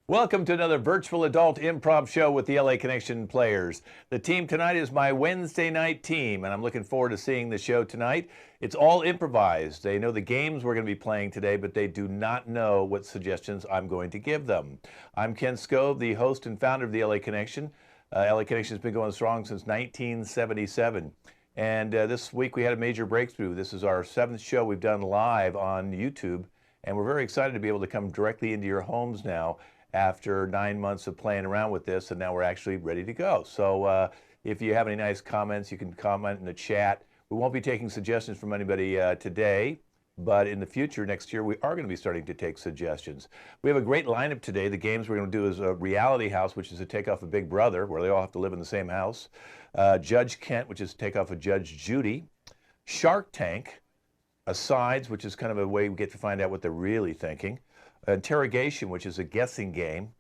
Welcome to another virtual adult improv show with the LA Connection players. The team tonight is my Wednesday night team, and I'm looking forward to seeing the show tonight. It's all improvised. They know the games we're going to be playing today, but they do not know what suggestions I'm going to give them. I'm Ken Scove, the host and founder of the LA Connection. LA Connection has been going strong since 1977. And this week we had a major breakthrough. This is our 7th show we've done live on YouTube, and we're very excited to be able to come directly into your homes now after 9 months of playing around with this, and now we're actually ready to go. So if you have any nice comments, you can comment in the chat. We won't be taking suggestions from anybody today, but in the future, next year, we are going to be starting to take suggestions. We have a great lineup today. The games we're going to do is a reality house, which is a takeoff of Big Brother, where they all have to live in the same house. Judge Kent, which is a takeoff of Judge Judy. Shark Tank, Asides, which is kind of a way we get to find out what they're really thinking. Interrogation, which is a guessing game,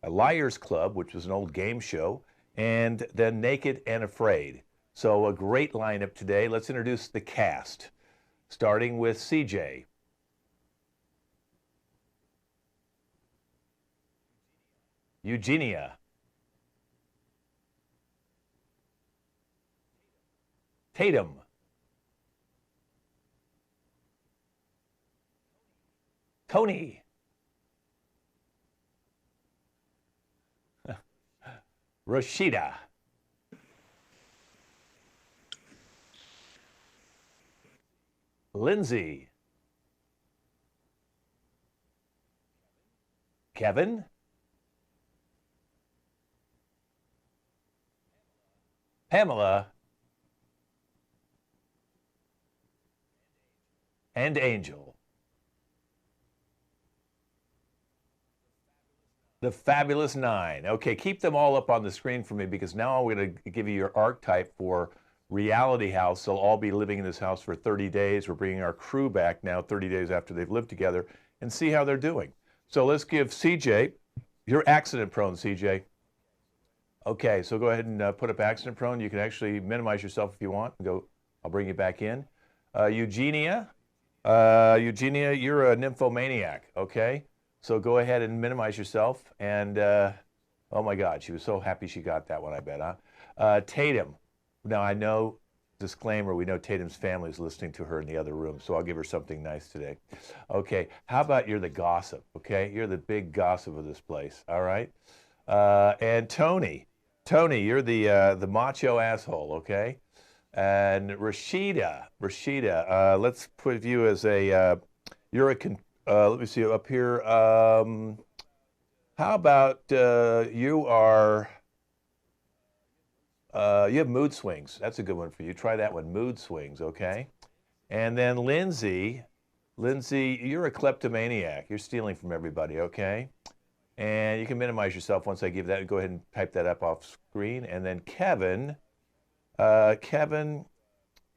a Liars Club, which was an old game show, and then Naked and Afraid. So a great lineup today. Let's introduce the cast, starting with CJ. Eugenia. Tatum. Tony. Rashida. Lindsay. Kevin. Pamela. And Angel. The Fabulous Nine. Okay, keep them all up on the screen for me, because now I'm going to give you your archetype for Reality House. They'll all be living in this house for 30 days. We're bringing our crew back now 30 days after they've lived together and see how they're doing. So let's give CJ, you're accident prone, CJ. Okay, so go ahead and put up accident prone. You can actually minimize yourself if you want. I'll bring you back in. Eugenia, you're a nymphomaniac, okay? So go ahead and minimize yourself. And oh my God, she was so happy she got that one, I bet, huh? Tatum. Now I know, disclaimer, we know Tatum's family is listening to her in the other room, so I'll give her something nice today. Okay, how about you're the gossip, okay? You're the big gossip of this place, all right? And Tony, you're the macho asshole, okay? And Rashida, let's put you as a, you're a, let me see up here. How about you have mood swings. That's a good one for you. Try that one, mood swings, okay? And then Lindsay, you're a kleptomaniac. You're stealing from everybody, okay? And you can minimize yourself once I give that. Go ahead and type that up off screen. And then Kevin,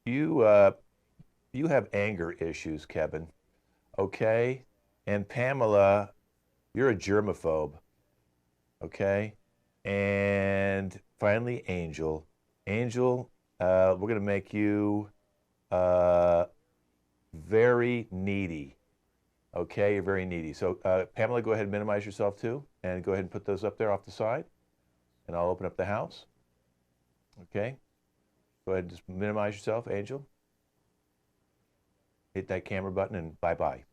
you have anger issues, Kevin. Okay, and Pamela, you're a germaphobe, okay? And finally, Angel, we're gonna make you very needy, okay? You're very needy. So Pamela, go ahead and minimize yourself too, and go ahead and put those up there off the side, and I'll open up the house, okay? Go ahead and just minimize yourself, Angel. Hit that camera button and bye-bye.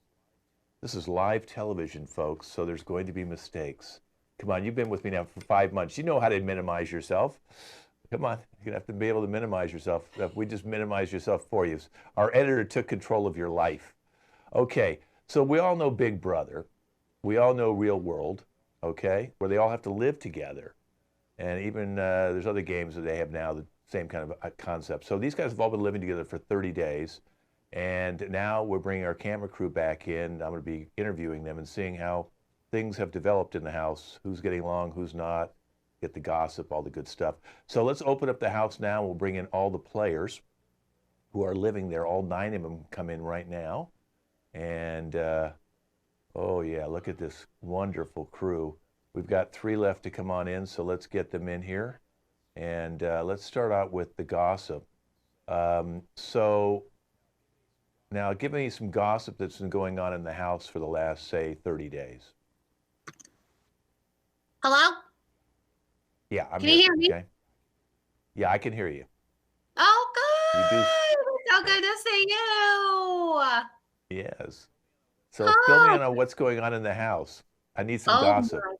This is live television, folks, so there's going to be mistakes. Come on, you've been with me now for 5 months. You know how to minimize yourself. Come on, you're going to have to be able to minimize yourself. We just minimize yourself for you. Our editor took control of your life. Okay, so we all know Big Brother. We all know Real World, okay, where they all have to live together. And even there's other games that they have now, the same kind of a concept. So these guys have all been living together for 30 days. And now we're bringing our camera crew back in. I'm going to be interviewing them and seeing how things have developed in the house, who's getting along, who's not, get the gossip, all the good stuff. So let's open up the house now. We'll bring in all the players who are living there. All 9 of them come in right now. And, oh yeah, look at this wonderful crew. We've got 3 left to come on in, so let's get them in here. And let's start out with the gossip. So now give me some gossip that's been going on in the house for the last, say, 30 days. Hello? Yeah, I'm Can you here. hear me? Okay. Yeah, I can hear you. Oh, You do. good. It's so good to see you. Yes. So fill me in Oh, on what's going on in the house. I need some oh gossip. my.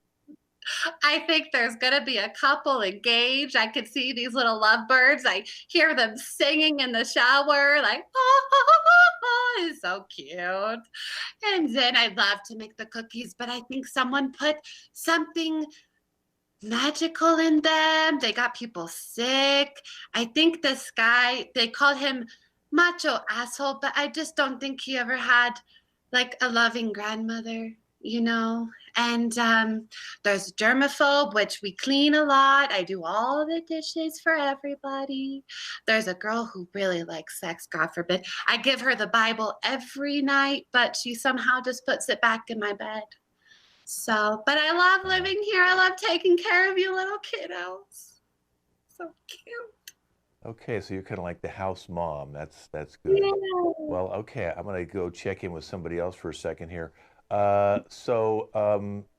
I think there's going to be a couple engaged. I could see these little lovebirds. I hear them singing in the shower, like, oh, it's so cute. And then I love to make the cookies, but I think someone put something magical in them. They got people sick. I think this guy, they call him macho asshole, but I just don't think he ever had like a loving grandmother, you know? And there's germaphobe, which we clean a lot. I do all the dishes for everybody. There's a girl who really likes sex, God forbid. I give her the Bible every night, but she somehow just puts it back in my bed. So, but I love Uh, living here. I love taking care of you little kiddos. So cute. okay, so you're kind of like the house mom. That's good. Yeah. Well, okay, I'm gonna go check in with somebody else for a second here.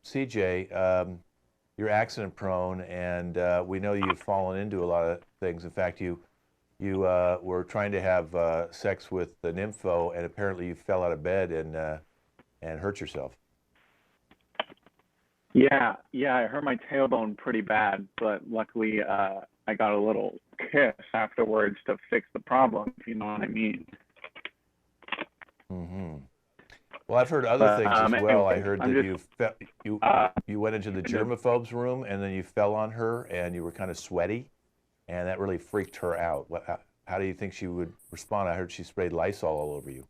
CJ, you're accident prone, and we know you've fallen into a lot of things. In fact, you were trying to have sex with the nympho, and apparently you fell out of bed and hurt yourself. Yeah, yeah, I hurt my tailbone pretty bad, but luckily I got a little kiss afterwards to fix the problem, if you know what I mean. Hmm. Well, I've heard other But things as well. I anyways, heard I'm that just you uh you went into the kind of germaphobe's room and then you fell on her and you were kind of sweaty, and that really freaked her out. How do you think she would respond? I heard she sprayed Lysol all over you.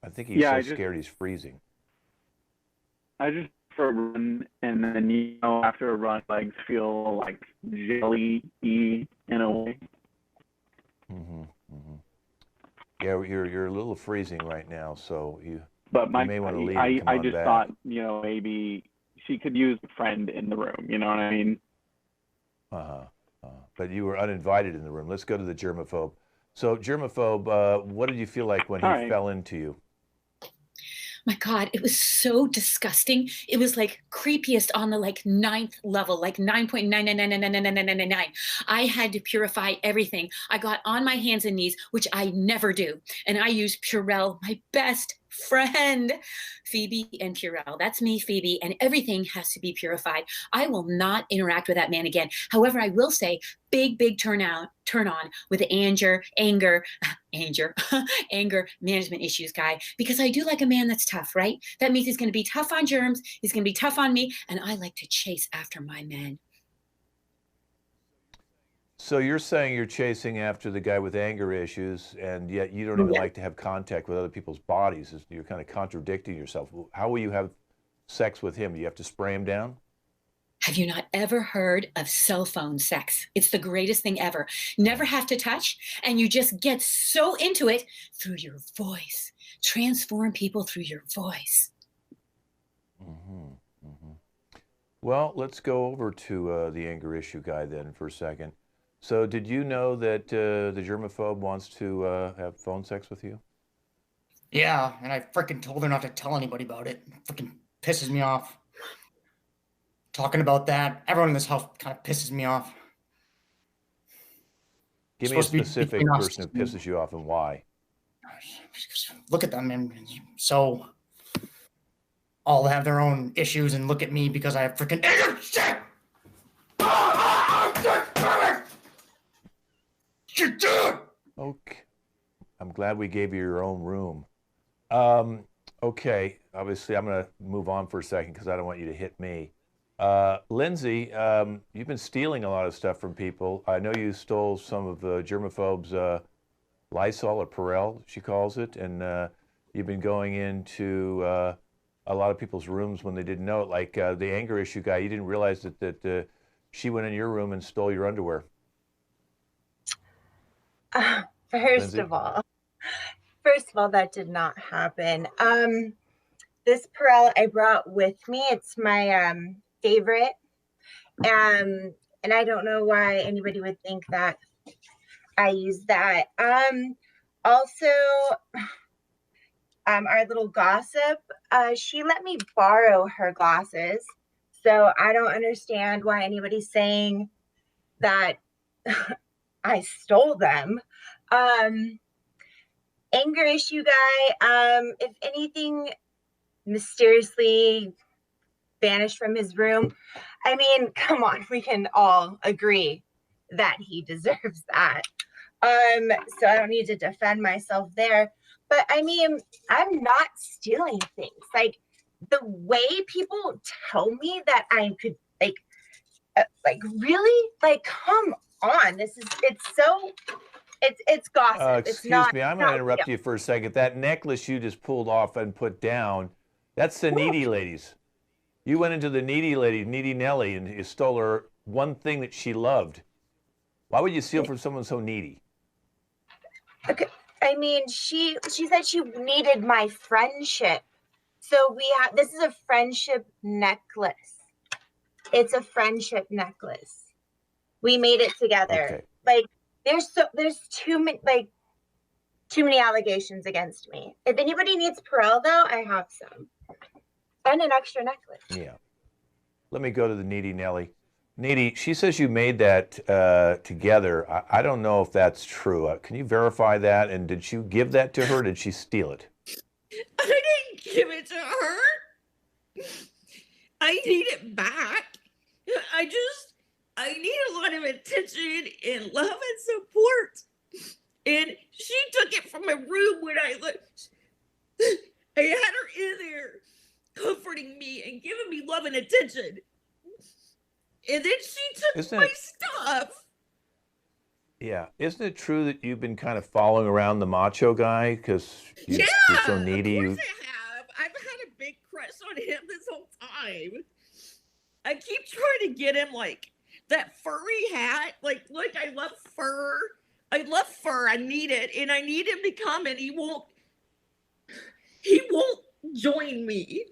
I think he's yeah, so scared he's freezing. I just for a run and then after a run legs feel like jelly y in a way. Hmm. Hmm. Yeah, you're a little freezing right now, so But you my may want to leave and come I on just thought, back. maybe she could use a friend in the room, you know what I mean? Uh-huh. But you were uninvited in the room. Let's go to the germaphobe. So, germaphobe, what did you feel like when All he right. fell into you? My God, it was so disgusting. It was like creepiest on the like ninth level, like 9.999999999. I had to purify everything. I got on my hands and knees, which I never do. And I used Purell, my best friend, Phoebe and Purell. That's me, Phoebe, and everything has to be purified. I will not interact with that man again. However, I will say big turn on with anger, anger, anger management issues guy, because I do like a man that's tough, right? That means he's going to be tough on germs, he's going to be tough on me, and I like to chase after my men. So you're saying you're chasing after the guy with anger issues, and yet you don't even Yeah. like to have contact with other people's bodies. You're kind of contradicting yourself. How will you have sex with him? Do you have to spray him down? Have you not ever heard of cell phone sex? It's the greatest thing ever. Never Uh, have to touch, and you just get so into it through your voice. Transform people through your voice. mhm, mhm. Well, let's go over to the anger issue guy then for a second. So, did you know that the germaphobe wants to have phone sex with you? Yeah, and I freaking told her not to tell anybody about it. Freaking pisses me off. Talking about that, everyone in this house kind of pisses me off. It's Give me a supposed to be between specific us. person who pisses you off and why. Look at them, and so all have their own issues, and look at me because I have freaking shit. Okay. I'm glad we gave you your own room. Um, okay, obviously, I'm going to move on for a second because I don't want you to hit me. Lindsay, you've been stealing a lot of stuff from people. I know you stole some of germaphobe's Lysol or Perel, she calls it, and you've been going into a lot of people's rooms when they didn't know it. Like the anger issue guy, you didn't realize that she went in your room and stole your underwear. First Lindsay? of all, first of all, that did not happen. This Perel I brought with me. It's my favorite. And I don't know why anybody would think that I use that. Also, our little gossip, she let me borrow her glasses. So I don't understand why anybody's saying that I stole them. Anger issue guy, if anything mysteriously vanished from his room, I mean, come on, we can all agree that he deserves that. So I don't need to defend myself there. But I mean, I'm not stealing things. Like the way people tell me that I could really, like, come on. It's gossip. It's Excuse not, me, I'm going to interrupt you for a second. That necklace you just pulled off and put down, that's the needy ladies. You went into the needy lady, needy Nellie, and you stole her one thing that she loved. Why would you steal from someone so needy? Okay. I mean, she said she needed my friendship. So this is a friendship necklace. It's a friendship necklace. We made it together. Okay. Like there's too many allegations against me. If anybody needs Perel though, I have some. And an extra necklace. Yeah. Let me go to the needy Nellie. Needy, she says you made that together. I don't know if that's true. Can you verify that? And did you give that to her? Or did she steal it? I didn't give it to her. I need it back. I need a lot of attention and love and support. And she took it from my room when I left. I had her in there comforting me and giving me love and attention. And then she took my stuff. Yeah. Isn't it true that you've been kind of following around the macho guy because you're so needy? Of course I have. I've had a big crush on him this whole time. I keep trying to get him like that furry hat. Like, look, I love fur. I love fur. I need it. And I need him to come and he won't join me.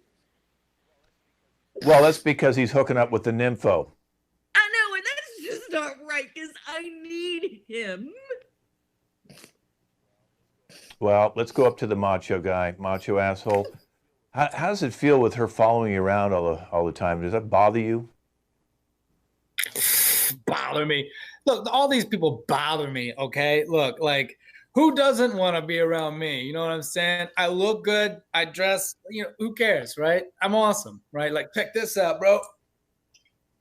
Well, that's because he's hooking up with the nympho. I know, and that's just not right because I need him. Well, let's go up to the macho guy, macho asshole. How does it feel with her following you around all the time? Does that bother you? Bother me. Look, all these people bother me, okay? Look, like, who doesn't want to be around me? You know what I'm saying? I look good. I dress, who cares, right? I'm awesome, right? Like, check this out, bro.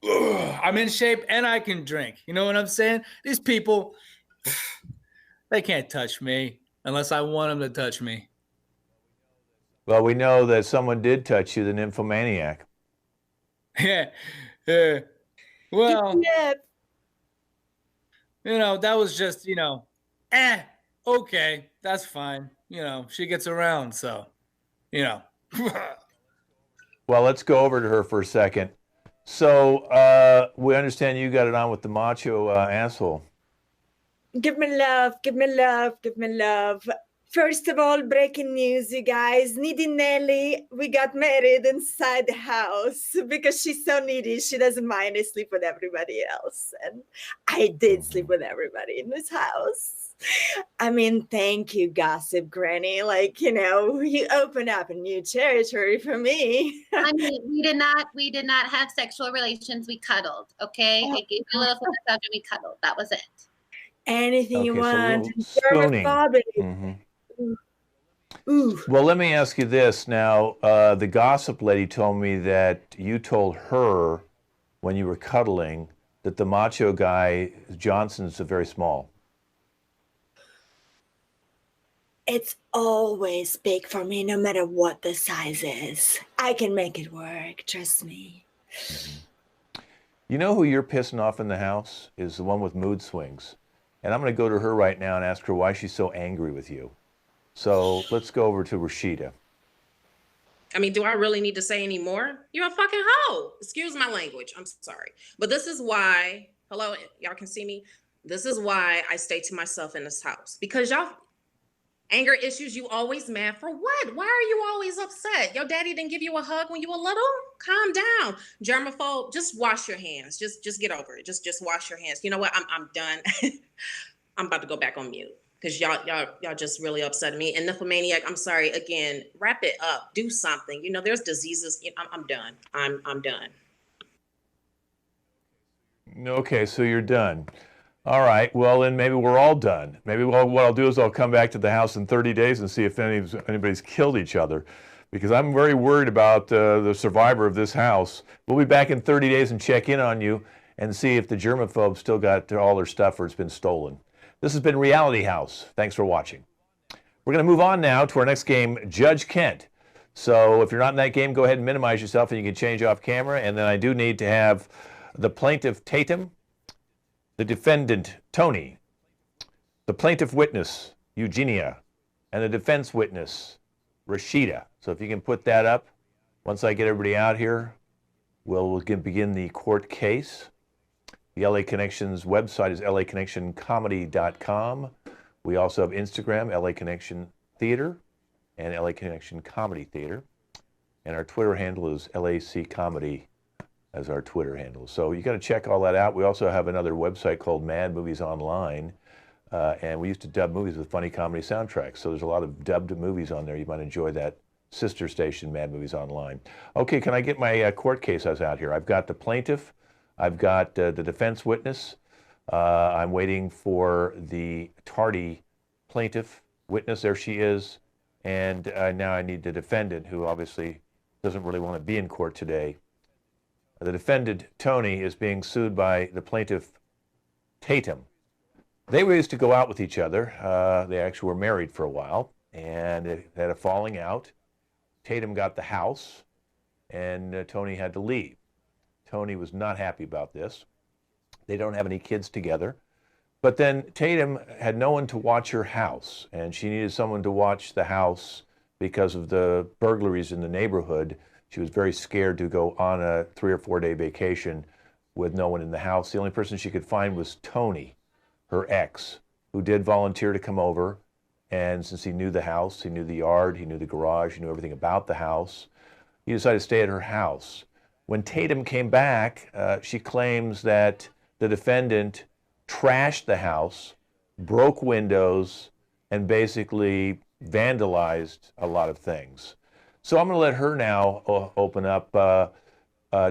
Ugh, I'm in shape and I can drink. You know what I'm saying? These people, they can't touch me unless I want them to touch me. Well, we know that someone did touch you, the nymphomaniac. Yeah. Well, that was just, okay, that's fine. She gets around, so, Well, let's go over to her for a second. So we understand you got it on with the macho asshole. Give me love, give me love, give me love. First of all, breaking news, you guys. Needy Nelly, we got married inside the house because she's so needy. She doesn't mind to sleep with everybody else. And I did sleep with everybody in this house. I mean, thank you, Gossip Granny. Like, you opened up a new territory for me. I mean, we did not have sexual relations. We cuddled, okay? I gave you a little massage and we cuddled. That was it. Anything you want. Spooning. Mm-hmm. Ooh. Well, let me ask you this now. The gossip lady told me that you told her when you were cuddling that the macho guy, Johnson's very small. It's always big for me, no matter what the size is. I can make it work, trust me. Mm-hmm. You know who you're pissing off in the house? Is the one with mood swings. And I'm going to go to her right now and ask her why she's so angry with you. So let's go over to Rashida. I mean, do I really need to say any more? You're a fucking hoe. Excuse my language. I'm sorry. But this is why, hello, y'all can see me. This is why I stay to myself in this house. Because y'all, anger issues, you always mad for what? Why are you always upset? Your daddy didn't give you a hug when you were little? Calm down. Germaphobe, just wash your hands. Just get over it. Just wash your hands. You know what? I'm done. I'm about to go back on mute. because y'all just really upset me. And Nymphomaniac, I'm sorry again. Wrap it up. Do something. You know, there's diseases. I'm done. I'm done. Okay, so you're done. All right. Well, then maybe we're all done. Maybe what I'll do is I'll come back to the house in 30 days and see if anybody's killed each other, because I'm very worried about the survivor of this house. We'll be back in 30 days and check in on you and see if the germaphobes still got all their stuff or it's been stolen. This has been Reality House. Thanks for watching. We're going to move on now to our next game, Judge Kent. So if you're not in that game, go ahead and minimize yourself and you can change off camera. And then I do need to have the plaintiff, Tatum, the defendant, Tony, the plaintiff witness, Eugenia, and the defense witness, Rashida. So if you can put that up, once I get everybody out here, we'll begin the court case. The LA Connection's website is laconnectioncomedy.com. We also have Instagram, LA Connection Theater, and LA Connection Comedy Theater. And our Twitter handle is LAC Comedy as our Twitter handle. So you got to check all that out. We also have another website called Mad Movies Online. And we used to dub movies with funny comedy soundtracks. So there's a lot of dubbed movies on there. You might enjoy that sister station, Mad Movies Online. Okay, can I get my court case out here? I've got the plaintiff. I've got the defense witness. I'm waiting for the tardy plaintiff witness. There she is. And now I need the defendant, who obviously doesn't really want to be in court today. The defendant, Tony, is being sued by the plaintiff, Tatum. They used to go out with each other. They actually were married for a while, and they had a falling out. Tatum got the house, and Tony had to leave. Tony was not happy about this. They don't have any kids together. But then Tatum had no one to watch her house, and she needed someone to watch the house because of the burglaries in the neighborhood. She was very scared to go on a 3 or 4 day vacation with no one in the house. The only person she could find was Tony, her ex, who did volunteer to come over. And since he knew the house, he knew the yard, he knew the garage, he knew everything about the house, he decided to stay at her house. When Tatum came back, she claims that the defendant trashed the house, broke windows, and basically vandalized a lot of things. So I'm going to let her now open up.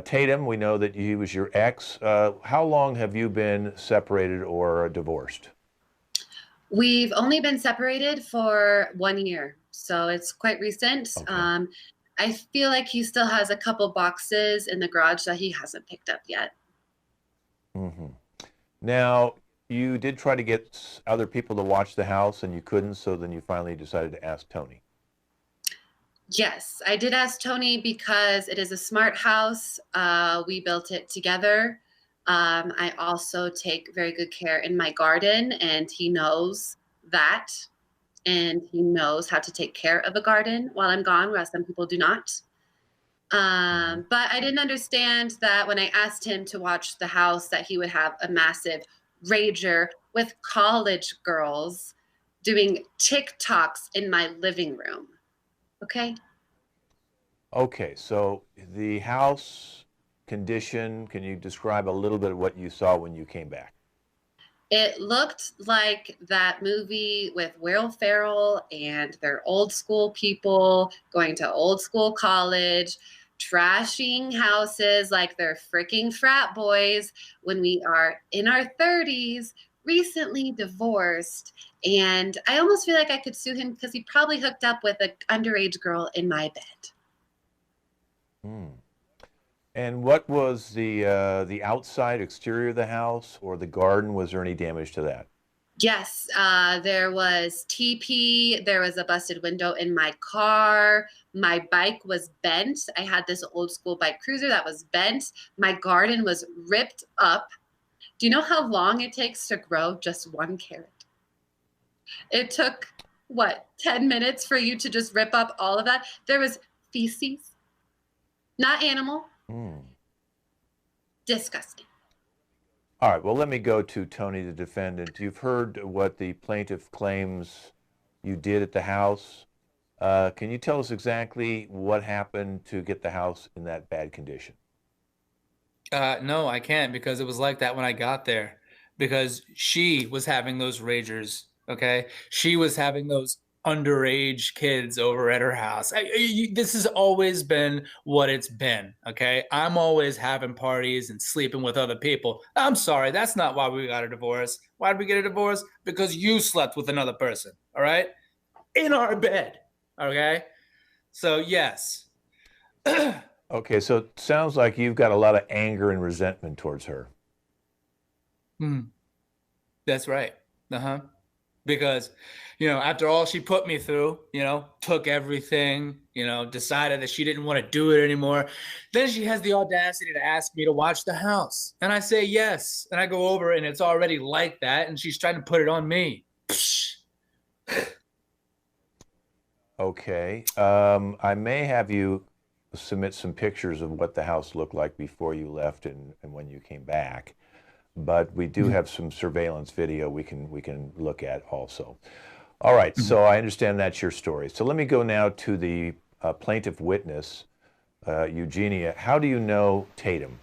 Tatum, we know that he was your ex. How long have you been separated or divorced? We've only been separated for 1 year, so it's quite recent. Okay. I feel like he still has a couple boxes in the garage that he hasn't picked up yet. Mm-hmm. Now, you did try to get other people to watch the house and you couldn't, so then you finally decided to ask Tony. Yes, I did ask Tony because it is a smart house. We built it together. I also take very good care in my garden, and he knows that. And he knows how to take care of a garden while I'm gone, whereas some people do not. But I didn't understand that when I asked him to watch the house that he would have a massive rager with college girls doing TikToks in my living room. Okay. Okay, so the house condition, can you describe a little bit of what you saw when you came back? It looked like that movie with Will Ferrell and their old school people going to old school college, trashing houses like they're freaking frat boys when we are in our 30s, recently divorced. And I almost feel like I could sue him because he probably hooked up with an underage girl in my bed. And what was the outside exterior of the house or the garden? Was there any damage to that? Yes, there was TP. There was a busted window in my car. My bike was bent. I had this old school bike cruiser that was bent. My garden was ripped up. Do you know how long it takes to grow just one carrot? It took, what, 10 minutes for you to just rip up all of that? There was feces, not animal. Disgusting. All right, well, let me go to Tony, the defendant. You've heard what the plaintiff claims you did at the house. Can you tell us exactly what happened to get the house in that bad condition? No, I can't, because it was like that when I got there. Because she was having those ragers Okay. She was having those underage kids over at her house. This has always been what it's been. Okay. I'm always having parties and sleeping with other people. I'm sorry. That's not why we got a divorce. Why did we get a divorce? Because you slept with another person. All right. In our bed. Okay. So, yes. Okay, so it sounds like you've got a lot of anger and resentment towards her. That's right. Because, after all she put me through, took everything, decided that she didn't want to do it anymore. Then she has the audacity to ask me to watch the house. And I say yes. And I go over and it's already like that. And she's trying to put it on me. Okay. I may have you submit some pictures of what the house looked like before you left and when you came back. But we do have some surveillance video we can look at also. All right, so I understand that's your story. So let me go now to the plaintiff witness, Eugenia. How do you know Tatum?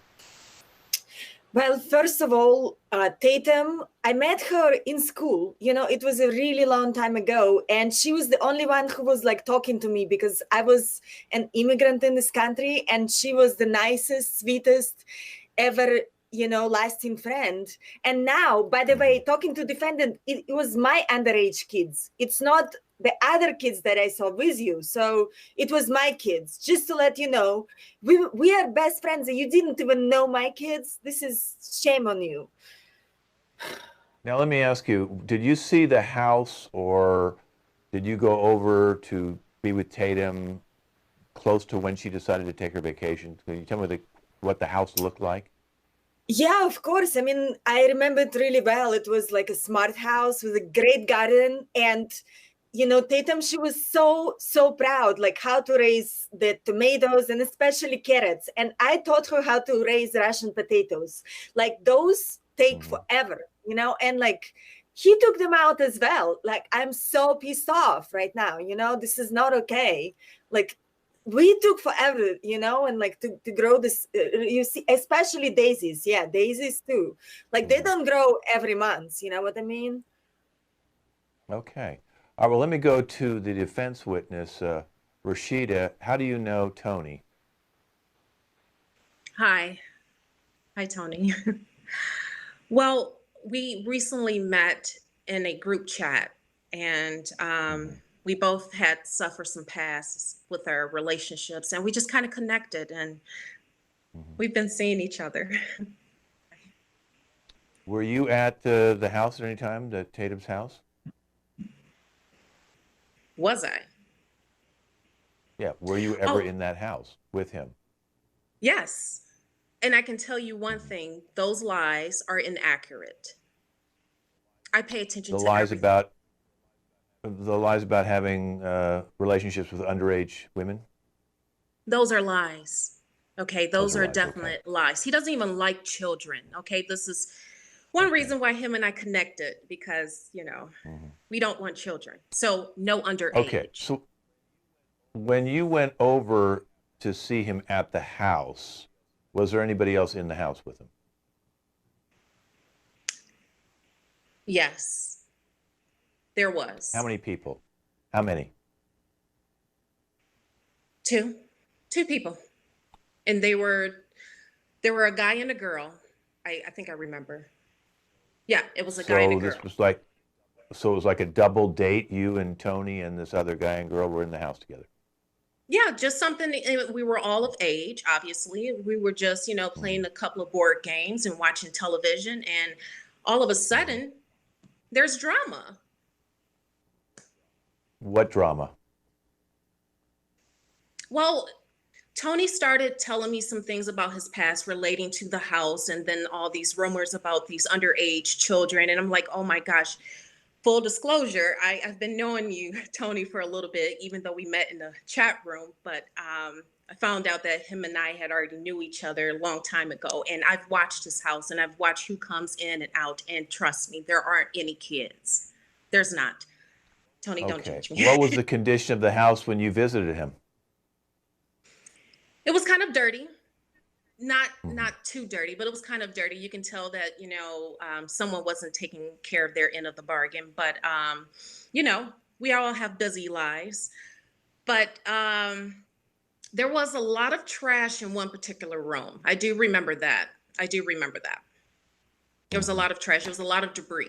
Well, first of all, Tatum, I met her in school. It was a really long time ago. And she was the only one who was like talking to me because I was an immigrant in this country. And she was the nicest, sweetest ever, lasting friend. And now, by the way, talking to defendant, it was my underage kids. It's not the other kids that I saw with you. So it was my kids. Just to let you know, we are best friends and you didn't even know my kids. This is shame on you. Now let me ask you, did you see the house or did you go over to be with Tatum close to when she decided to take her vacation? Can you tell me what the house looked like? Yeah, of course. I mean, I remember it really well. It was like a smart house with a great garden. And, Tatum, she was so proud, like how to raise the tomatoes and especially carrots. And I taught her how to raise Russian potatoes. Like those take forever, and like he took them out as well. Like, I'm so pissed off right now, this is not okay. Like, we took forever, and like to grow this, you see, especially daisies. Yeah, daisies too. Like they don't grow every month. You know what I mean? Okay. All right, well, let me go to the defense witness, Rashida. How do you know Tony? Hi, Tony. Well, we recently met in a group chat and we both had suffered some pasts with our relationships and we just kind of connected and we've been seeing each other. Were you at the house at any time, the Tatum's house? Was I? Yeah, were you ever in that house with him? Yes. And I can tell you one thing, those lies are inaccurate. I pay attention to everything. The lies about having relationships with underage women? Those are lies. Okay, those are lies, definite lies. He doesn't even like children. Okay, this is one reason why him and I connected because, we don't want children. So no underage. Okay, so when you went over to see him at the house, was there anybody else in the house with him? Yes, there was. How many people? How many? Two people. And there were a guy and a girl. I think I remember. Yeah, it was a guy and a girl. So it was like a double date. You and Tony and this other guy and girl were in the house together. Yeah, just something. We were all of age, obviously. We were just, playing a couple of board games and watching television. And all of a sudden, there's drama. What drama? Well, Tony started telling me some things about his past relating to the house and then all these rumors about these underage children. And I'm like, oh my gosh, full disclosure, I've been knowing you, Tony, for a little bit, even though we met in the chat room. But I found out that him and I had already knew each other a long time ago. And I've watched his house and I've watched who comes in and out. And trust me, there aren't any kids. There's not. Tony, don't judge me. What was the condition of the house when you visited him? It was kind of dirty. not too dirty, but it was kind of dirty. You can tell that, someone wasn't taking care of their end of the bargain. But we all have busy lives. But there was a lot of trash in one particular room. I do remember that. There was a lot of trash. There was a lot of debris.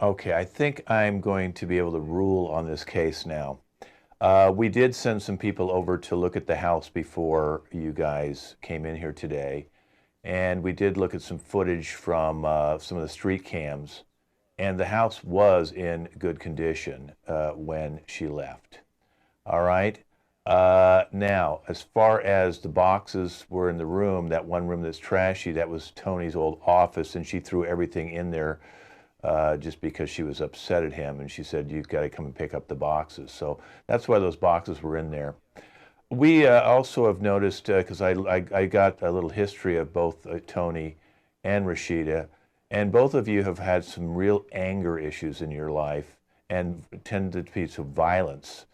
Okay, I think I'm going to be able to rule on this case now. We did send some people over to look at the house before you guys came in here today. And we did look at some footage from some of the street cams. And the house was in good condition when she left. All right. Now, as far as the boxes were in the room, that one room that's trashy, that was Tony's old office. And she threw everything in there just because she was upset at him, and she said, you've got to come and pick up the boxes. So that's why those boxes were in there. We also have noticed, because I got a little history of both Tony and Rashida, and both of you have had some real anger issues in your life and tended to be some violence.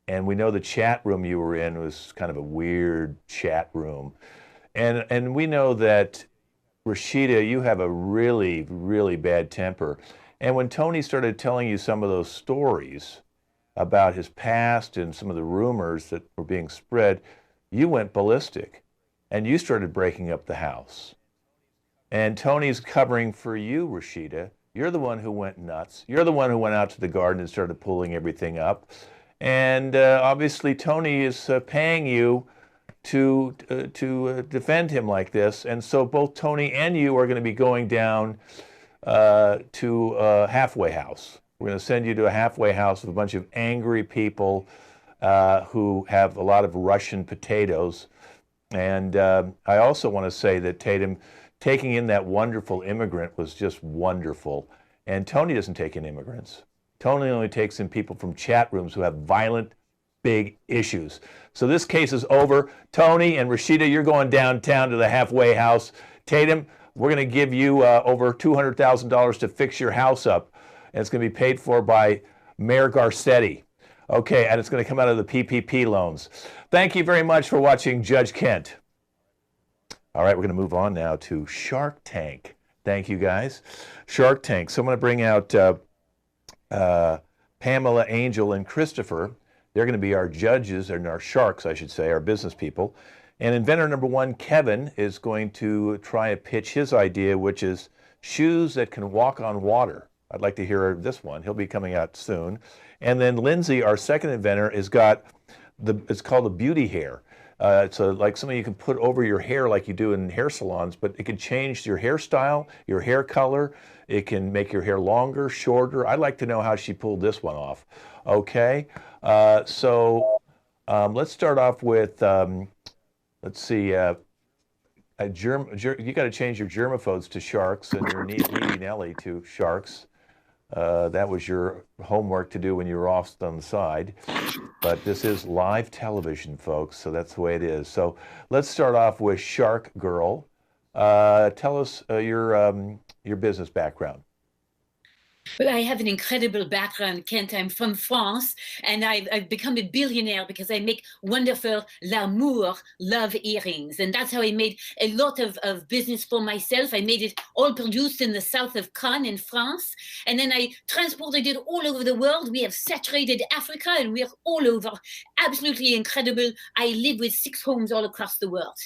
And we know the chat room you were in was kind of a weird chat room. And we know that Rashida, you have a really, really bad temper. And when Tony started telling you some of those stories about his past and some of the rumors that were being spread, you went ballistic and you started breaking up the house. And Tony's covering for you, Rashida. You're the one who went nuts. You're the one who went out to the garden and started pulling everything up. And obviously Tony is paying you to defend him like this. And so both Tony and you are going to be going down to a halfway house. We're going to send you to a halfway house with a bunch of angry people who have a lot of Russian potatoes. And I also want to say that Tatum, taking in that wonderful immigrant was just wonderful. And Tony doesn't take in immigrants. Tony only takes in people from chat rooms who have violent, big issues. So this case is over. Tony and Rashida, you're going downtown to the halfway house. Tatum, we're going to give you over $200,000 to fix your house up. And it's going to be paid for by Mayor Garcetti. Okay, and it's going to come out of the PPP loans. Thank you very much for watching Judge Kent. All right, we're going to move on now to Shark Tank. Thank you, guys. Shark Tank. So I'm going to bring out Pamela, Angel, and Christopher. They're going to be our judges, and our sharks, I should say, our business people. And inventor number one, Kevin, is going to try and pitch his idea, which is shoes that can walk on water. I'd like to hear this one. He'll be coming out soon. And then Lindsay, our second inventor, has got it's called a beauty hair. It's like something you can put over your hair like you do in hair salons, but it can change your hairstyle, your hair color. It can make your hair longer, shorter. I'd like to know how she pulled this one off. Okay. So let's start off with, let's see, you got to change your germaphobes to sharks and your needy Nelly to sharks. That was your homework to do when you were off on the side. But this is live television, folks, so that's the way it is. So let's start off with Shark Girl. Tell us your business background. Well, I have an incredible background, Kent. I'm from France, and I've become a billionaire because I make wonderful l'amour love earrings. And that's how I made a lot of business for myself. I made it all produced in the south of Cannes in France. And then I transported it all over the world. We have saturated Africa, and we're all over. Absolutely incredible. I live with 6 homes all across the world.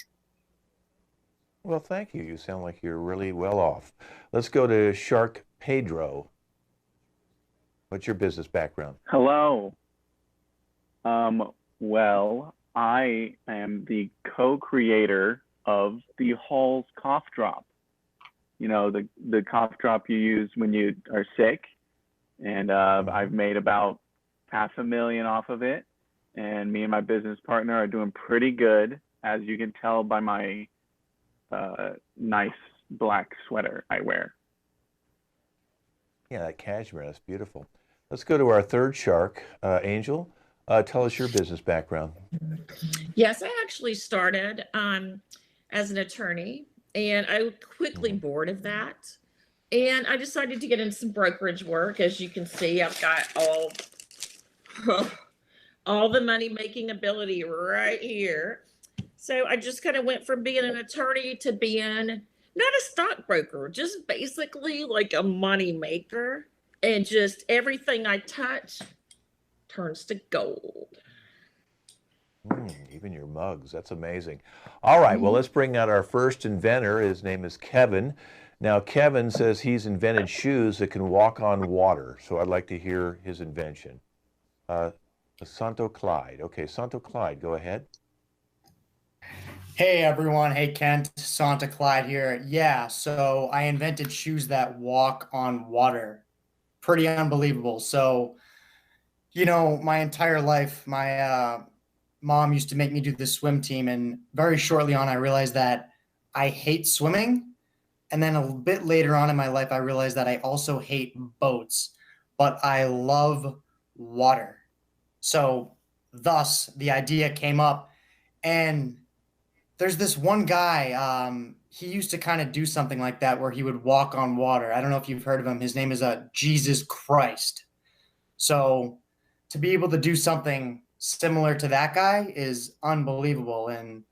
Well, thank you. You sound like you're really well off. Let's go to Shark Pedro. What's your business background? Hello. Well, I am the co-creator of the Halls cough drop. You know, the cough drop you use when you are sick. And I've made about $500,000 off of it. And me and my business partner are doing pretty good, as you can tell by my nice black sweater I wear. Yeah, that cashmere, that's beautiful. Let's go to our third shark, Angel. Tell us your business background. Yes, I actually started as an attorney, and I quickly bored of that. And I decided to get into some brokerage work. As you can see, I've got all the money-making ability right here. So I just kind of went from being an attorney to being not a stockbroker, just basically like a money maker. And just everything I touch turns to gold. Even your mugs. That's amazing. All right. Well, let's bring out our first inventor. His name is Kevin. Now, Kevin says he's invented shoes that can walk on water. So I'd like to hear his invention. Santo Clyde. Okay, Santo Clyde, go ahead. Hey everyone, hey Kent, Santa Clyde here. Yeah, so I invented shoes that walk on water. Pretty unbelievable. So, you know, my entire life, my mom used to make me do the swim team, and very shortly on, I realized that I hate swimming. And then a bit later on in my life, I realized that I also hate boats, but I love water. So, thus, the idea came up, and there's this one guy, he used to kind of do something like that where he would walk on water. I don't know if you've heard of him. His name is Jesus Christ. So to be able to do something similar to that guy is unbelievable. And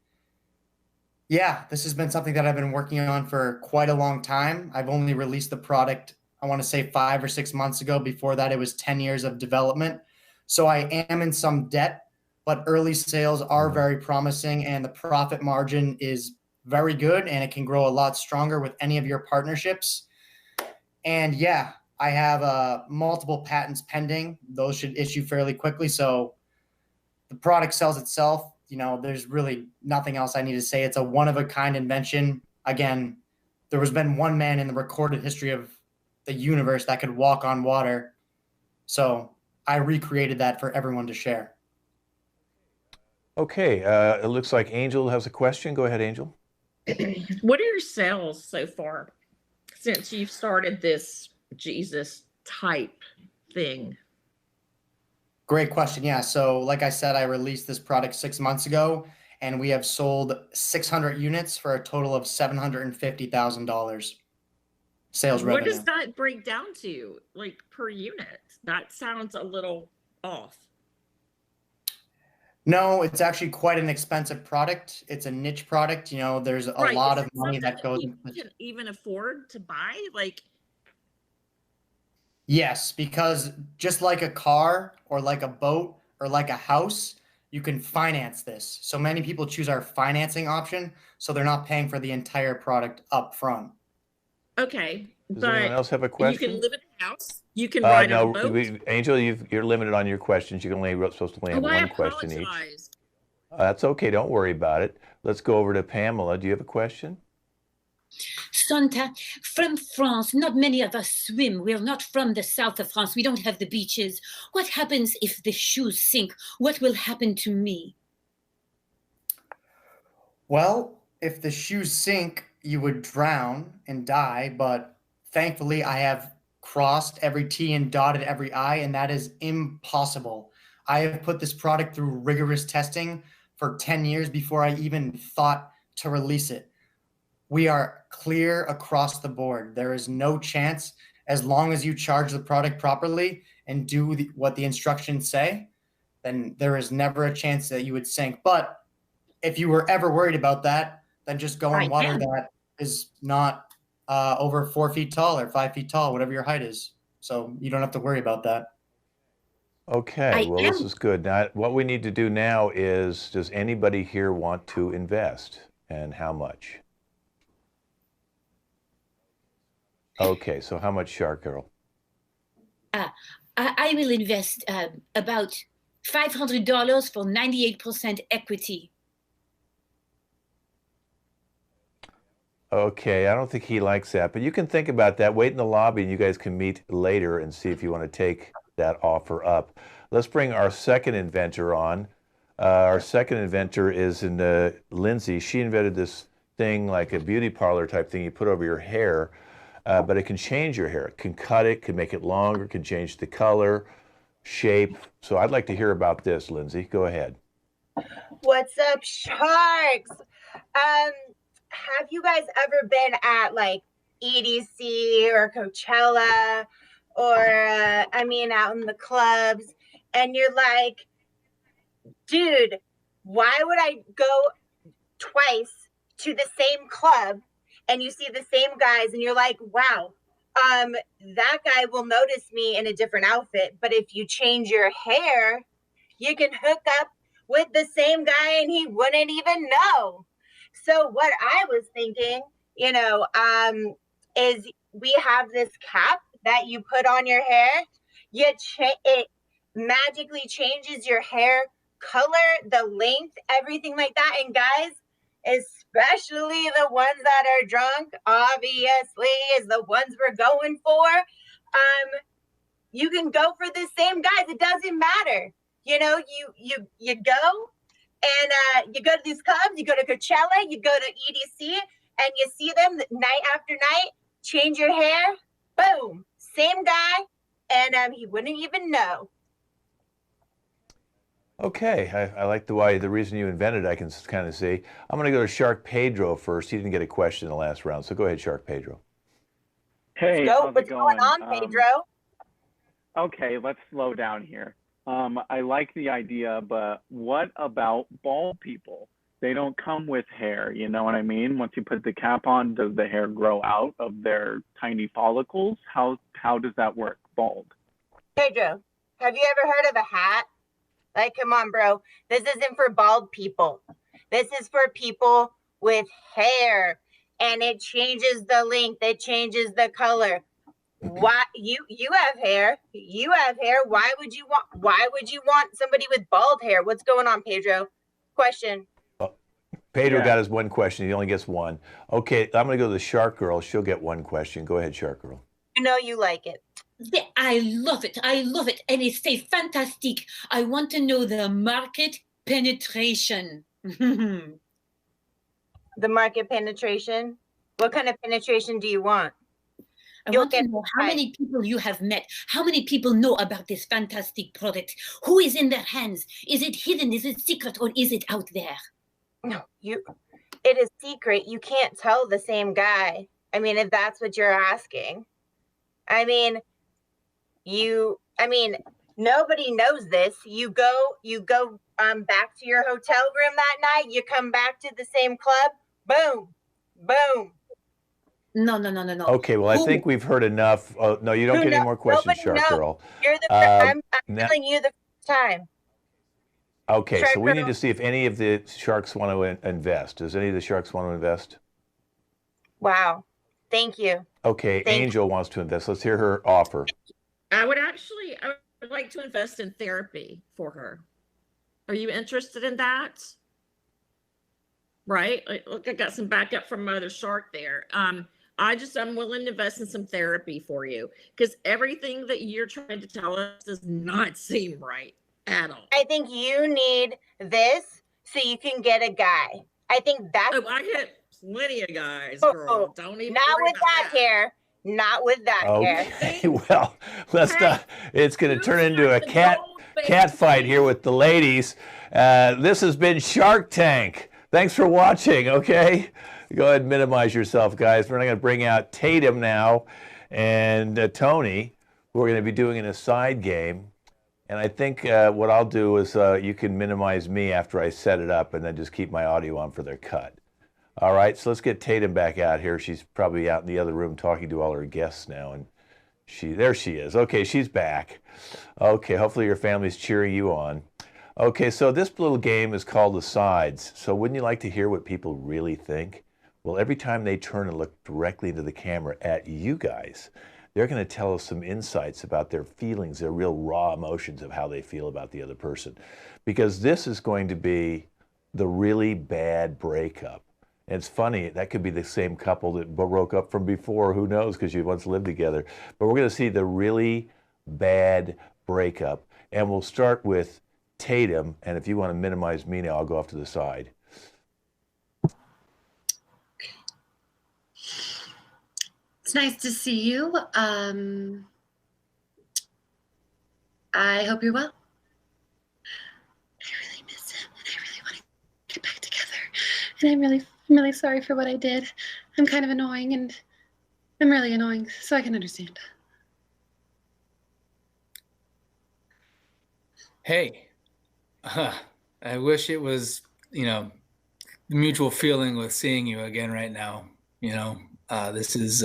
yeah, this has been something that I've been working on for quite a long time. I've only released the product, I want to say 5 or 6 months ago. Before that, it was 10 years of development. So I am in some debt, but early sales are very promising and the profit margin is very good and it can grow a lot stronger with any of your partnerships. And yeah, I have multiple patents pending. Those should issue fairly quickly. So the product sells itself. You know, there's really nothing else I need to say. It's a one-of-a-kind invention. Again, there has been one man in the recorded history of the universe that could walk on water. So I recreated that for everyone to share. Okay, it looks like Angel has a question. Go ahead, Angel. What are your sales so far since you've started this Jesus type thing? Great question. Yeah. So like I said, I released this product 6 months ago and we have sold 600 units for a total of $750,000 sales revenue. What does that break down to, like, per unit? That sounds a little off. No, it's actually quite an expensive product. It's a niche product. You know, there's a lot of money that goes into it. You can even afford to buy, like. Yes, because just like a car or like a boat or like a house, you can finance this. So many people choose our financing option, so they're not paying for the entire product up front. Okay, Does anyone else have a question? You can live in a house. You can ride on a boat. Angel, you're limited on your questions. You're supposed to only have one question each. That's okay. Don't worry about it. Let's go over to Pamela. Do you have a question? Santa, from France, not many of us swim. We're not from the south of France. We don't have the beaches. What happens if the shoes sink? What will happen to me? Well, if the shoes sink, you would drown and die, but thankfully I have crossed every T and dotted every I, and that is impossible. I have put this product through rigorous testing for 10 years before I even thought to release it. We are clear across the board. There is no chance, as long as you charge the product properly and do what the instructions say, then there is never a chance that you would sink. But if you were ever worried about that, then just go in water that is not over 4 feet tall or 5 feet tall, whatever your height is. So you don't have to worry about that. Okay, well, this is good. Now, what we need to do now is, does anybody here want to invest, and how much? Okay, so how much, Shark Girl? I will invest about $500 for 98% equity. Okay, I don't think he likes that, but you can think about that. Wait in the lobby and you guys can meet later and see if you want to take that offer up. Let's bring our second inventor on. Our second inventor is Lindsay. She invented this thing like a beauty parlor type thing you put over your hair, but it can change your hair. It can cut it, can make it longer, can change the color, shape. So I'd like to hear about this, Lindsay. Go ahead. What's up, sharks? Have you guys ever been at like EDC or Coachella or out in the clubs and you're like, dude, why would I go twice to the same club and you see the same guys and you're like, wow, that guy will notice me in a different outfit. But if you change your hair, you can hook up with the same guy and he wouldn't even know. So what I was thinking, is we have this cap that you put on your hair. It magically changes your hair color, the length, everything like that. And guys, especially the ones that are drunk, obviously is the ones we're going for. You can go for the same guys. It doesn't matter. You go and you go to these clubs, you go to Coachella, you go to EDC, and you see them night after night, change your hair, boom, same guy, and he wouldn't even know. Okay, I like the reason you invented it, I can kind of see. I'm going to go to Shark Pedro first. He didn't get a question in the last round, so go ahead, Shark Pedro. Hey, Let's go. how's What's it going? on, Pedro? Okay, let's slow down here. I like the idea, but what about bald people? They don't come with hair, you know what I mean? Once you put the cap on, does the hair grow out of their tiny follicles? How does that work, bald? Pedro, have you ever heard of a hat? Like, come on, bro. This isn't for bald people. This is for people with hair, and it changes the length. It changes the color. Why you have hair? You have hair. Why would you want somebody with bald hair? What's going on, Pedro? Question. Pedro got his one question. He only gets one. Okay, I'm going to go to the Shark Girl. She'll get one question. Go ahead, Shark Girl. You know you like it. I love it. I love it. And it's fantastic. I want to know the market penetration. The market penetration? What kind of penetration do you want? I want to know how many people you have met. How many people know about this fantastic product? Who is in their hands? Is it hidden? Is it secret? Or is it out there? No, it is secret. You can't tell the same guy. I mean, if that's what you're asking. I mean, nobody knows this. You go back to your hotel room that night, you come back to the same club, boom, boom. No. Okay, well, I think we've heard enough. Oh, no, you don't get any more questions, Shark Girl. You're I'm telling you the first time. Okay, so we need to see if any of the sharks want to invest. Does any of the sharks want to invest? Wow. Thank you. Okay, Angel wants to invest. Let's hear her offer. I would like to invest in therapy for her. Are you interested in that? Right? Look, I got some backup from my other shark there. I'm willing to invest in some therapy for you because everything that you're trying to tell us does not seem right at all. I think you need this so you can get a guy. I think that's. Oh, I get plenty of guys, girl. Don't even. Not with that hair. Not with that hair. Okay, well, let's not. It's going to turn into a cat fight here with the ladies. This has been Shark Tank. Thanks for watching. Okay, go ahead and minimize yourself, guys. We're not going to bring out Tatum now and Tony, who are going to be doing an aside game. And I think what I'll do is you can minimize me after I set it up and then just keep my audio on for their cut. All right, so let's get Tatum back out here. She's probably out in the other room talking to all her guests now. And there she is. Okay, she's back. Okay, hopefully your family's cheering you on. Okay, so this little game is called Asides. So wouldn't you like to hear what people really think? Well, every time they turn and look directly into the camera at you guys, they're going to tell us some insights about their feelings, their real raw emotions of how they feel about the other person. Because this is going to be the really bad breakup. And it's funny, that could be the same couple that broke up from before, who knows, because you once lived together. But we're going to see the really bad breakup. And we'll start with Tatum, and if you want to minimize me now, I'll go off to the side. It's nice to see you. I hope you're well. I really miss him, and I really want to get back together. And I'm really sorry for what I did. I'm kind of annoying, and I'm really annoying, so I can understand. Hey, I wish it was, mutual feeling with seeing you again right now. You know, this is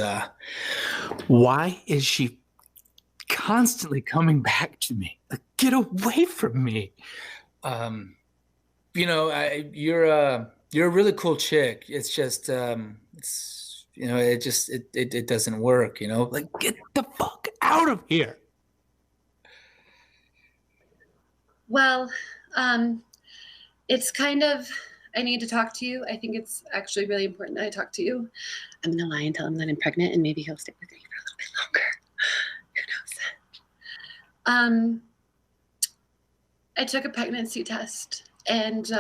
why is she constantly coming back to me? Like, get away from me. You know, you're a really cool chick. It's just it's, you know, it doesn't work, you know? Like, get the fuck out of here. Well, it's kind of, I need to talk to you. I think it's actually really important that I talk to you. I'm gonna lie and tell him that I'm pregnant, and maybe he'll stick with me for a little bit longer. Who knows? I took a pregnancy test, and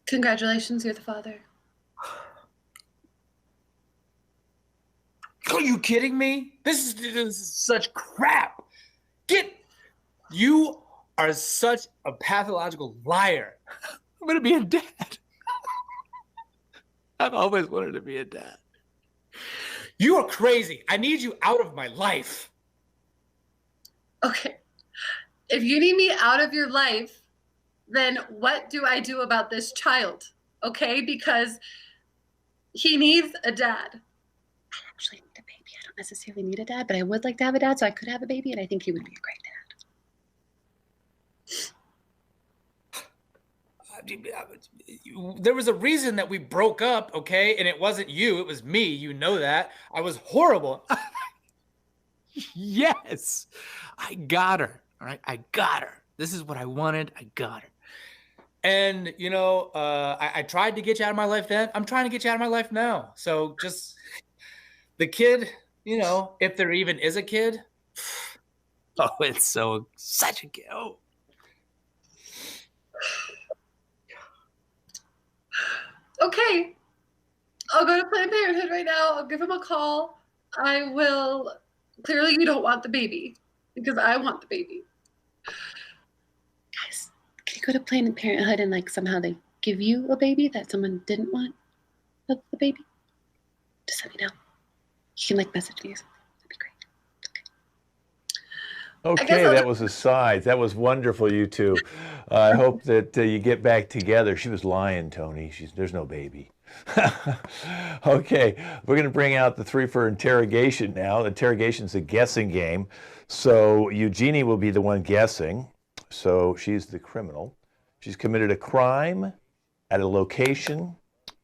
congratulations, you're the father. Are you kidding me? This is such crap. You are such a pathological liar. I'm gonna be a dad. I've always wanted to be a dad. You are crazy. I need you out of my life. Okay. If you need me out of your life, then what do I do about this child? Okay? Because he needs a dad. I actually need a baby. I don't necessarily need a dad, but I would like to have a dad, so I could have a baby, and I think he would be a great dad. There was a reason that we broke up, okay? And it wasn't you, it was me. You know that. I was horrible. Yes, I got her. All right, I got her. This is what I wanted. I got her. And, you know, I tried to get you out of my life then. I'm trying to get you out of my life now. So just the kid, you know, if there even is a kid. Oh, it's such a kid. Oh. Okay. I'll go to Planned Parenthood right now. I'll give him a call. I will. Clearly, you don't want the baby because I want the baby. Guys, can you go to Planned Parenthood and like somehow they give you a baby that someone didn't want the baby? Just let me know. You can like message me or something. That'd be great. Okay, that was asides. That was wonderful, you two. I hope that you get back together. She was lying, Tony. There's no baby. Okay, we're going to bring out the three for interrogation now. Interrogation's a guessing game. So Eugenie will be the one guessing. So she's the criminal. She's committed a crime at a location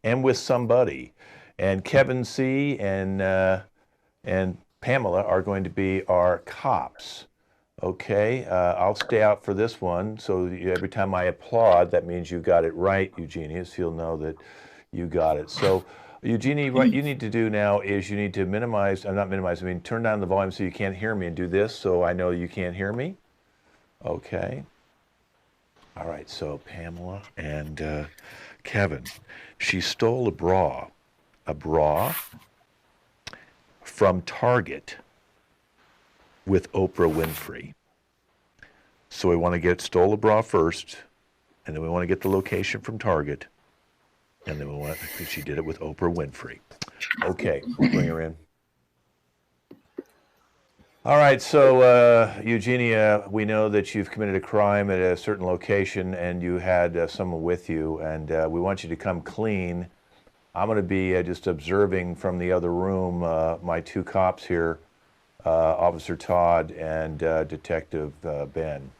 and with somebody. And Kevin C. and Pamela are going to be our cops. Okay, I'll stay out for this one. So every time I applaud, that means you got it right, Eugenie, so you'll know that you got it. So, Eugenie, what you need to do now is you need to minimize, not minimize, I mean turn down the volume so you can't hear me and do this so I know you can't hear me. Okay. All right, so Pamela and Kevin, she stole a bra from Target with Oprah Winfrey. So we want to stole a bra first, and then we want to get the location from Target, and then we want to, she did it with Oprah Winfrey. Okay, we'll bring her in. All right, so Eugenia, we know that you've committed a crime at a certain location and you had someone with you, and we want you to come clean. I'm going to be just observing from the other room my two cops here, Officer Todd and Detective Ben.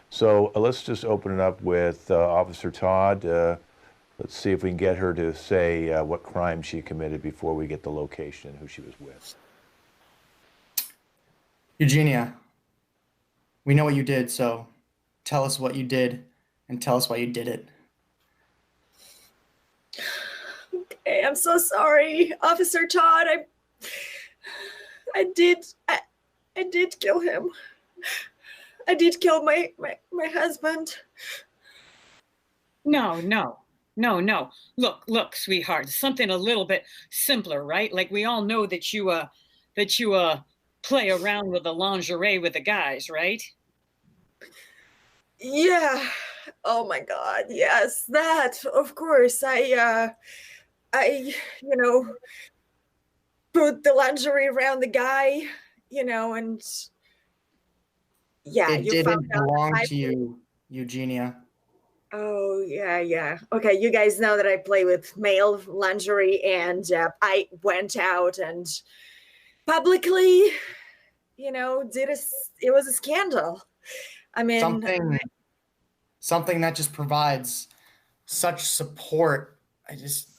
So let's just open it up with Officer Todd. Let's see if we can get her to say what crime she committed before we get the location and who she was with. Eugenia, we know what you did, so tell us what you did and tell us why you did it. Okay, I'm so sorry, Officer Todd. I did kill him. I did kill my husband. No. Look, sweetheart, something a little bit simpler, right? Like we all know that you play around with the lingerie with the guys, right? Yeah. Oh my God. Yes, that. Of course. I put the lingerie around the guy, and yeah, it you didn't found out belong I to you, Eugenia. Oh, yeah, yeah. Okay, you guys know that I play with male lingerie, and I went out and publicly, it was a scandal. I mean, something that just provides such support. I just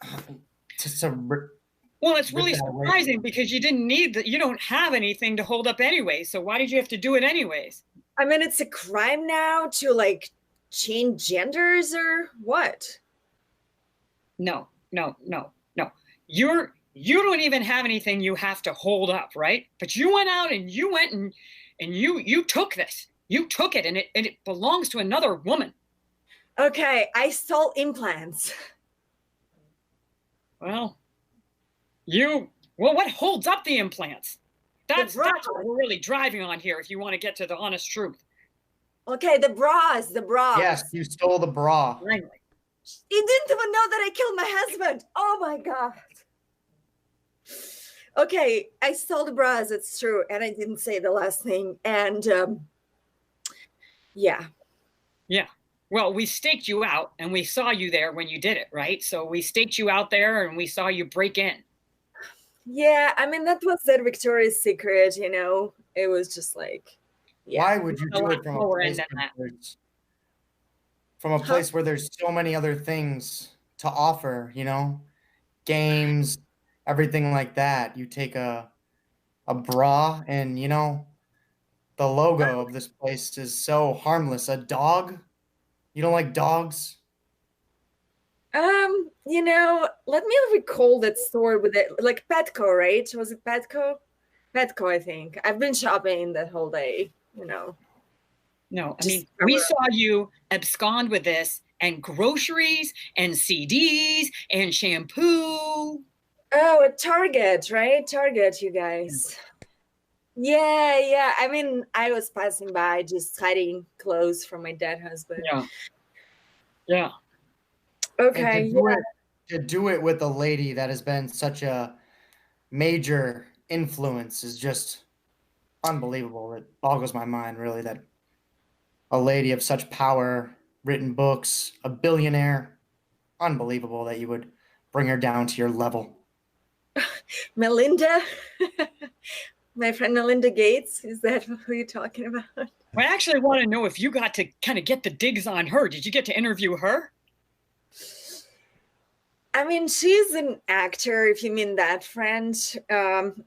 Well, it's really surprising because you didn't need that. You don't have anything to hold up anyway. So why did you have to do it anyways? I mean, it's a crime now to like change genders or what? No. You don't even have anything you have to hold up, right? But you went out and you took this. You took it, and it belongs to another woman. Okay, I stole implants. Well, what holds up the implants? That's what we're really driving on here if you want to get to the honest truth. Okay, the bras. Yes, you stole the bra. Finally. He didn't even know that I killed my husband. Oh my God. Okay, I stole the bras, it's true. And I didn't say the last thing. And yeah. Yeah. Well, we staked you out and we saw you there when you did it, right? So we staked you out there and we saw you break in. Yeah, I mean, that was their Victoria's Secret, It was just like, yeah. Why would you do it from a place where there's so many other things to offer, games, everything like that? You take a bra and, the logo of this place is so harmless. A dog? You don't like dogs? Let me recall that store with it, like Petco, right? Was it Petco? Petco, I think. I've been shopping that whole day, No, I mean, we saw you abscond with this and groceries and CDs and shampoo. Oh, at Target, right? Target, you guys. Yeah. I mean, I was passing by just hiding clothes from my dead husband. Yeah. Okay. To do it with a lady that has been such a major influence is just unbelievable. It boggles my mind, really, that a lady of such power, written books, a billionaire, unbelievable that you would bring her down to your level. Melinda? My friend Melinda Gates? Is that who you're talking about? I actually want to know if you got to kind of get the digs on her. Did you get to interview her? I mean, she's an actor, if you mean that friend.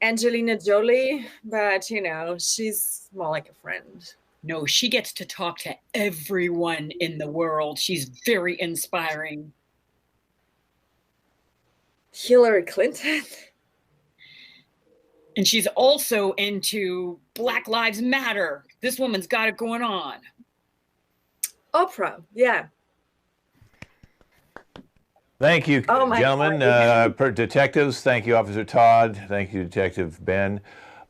Angelina Jolie, but, she's more like a friend. No, she gets to talk to everyone in the world. She's very inspiring. Hillary Clinton? And she's also into Black Lives Matter. This woman's got it going on. Oprah, yeah. Thank you, gentlemen. Detectives, thank you, Officer Todd. Thank you, Detective Ben.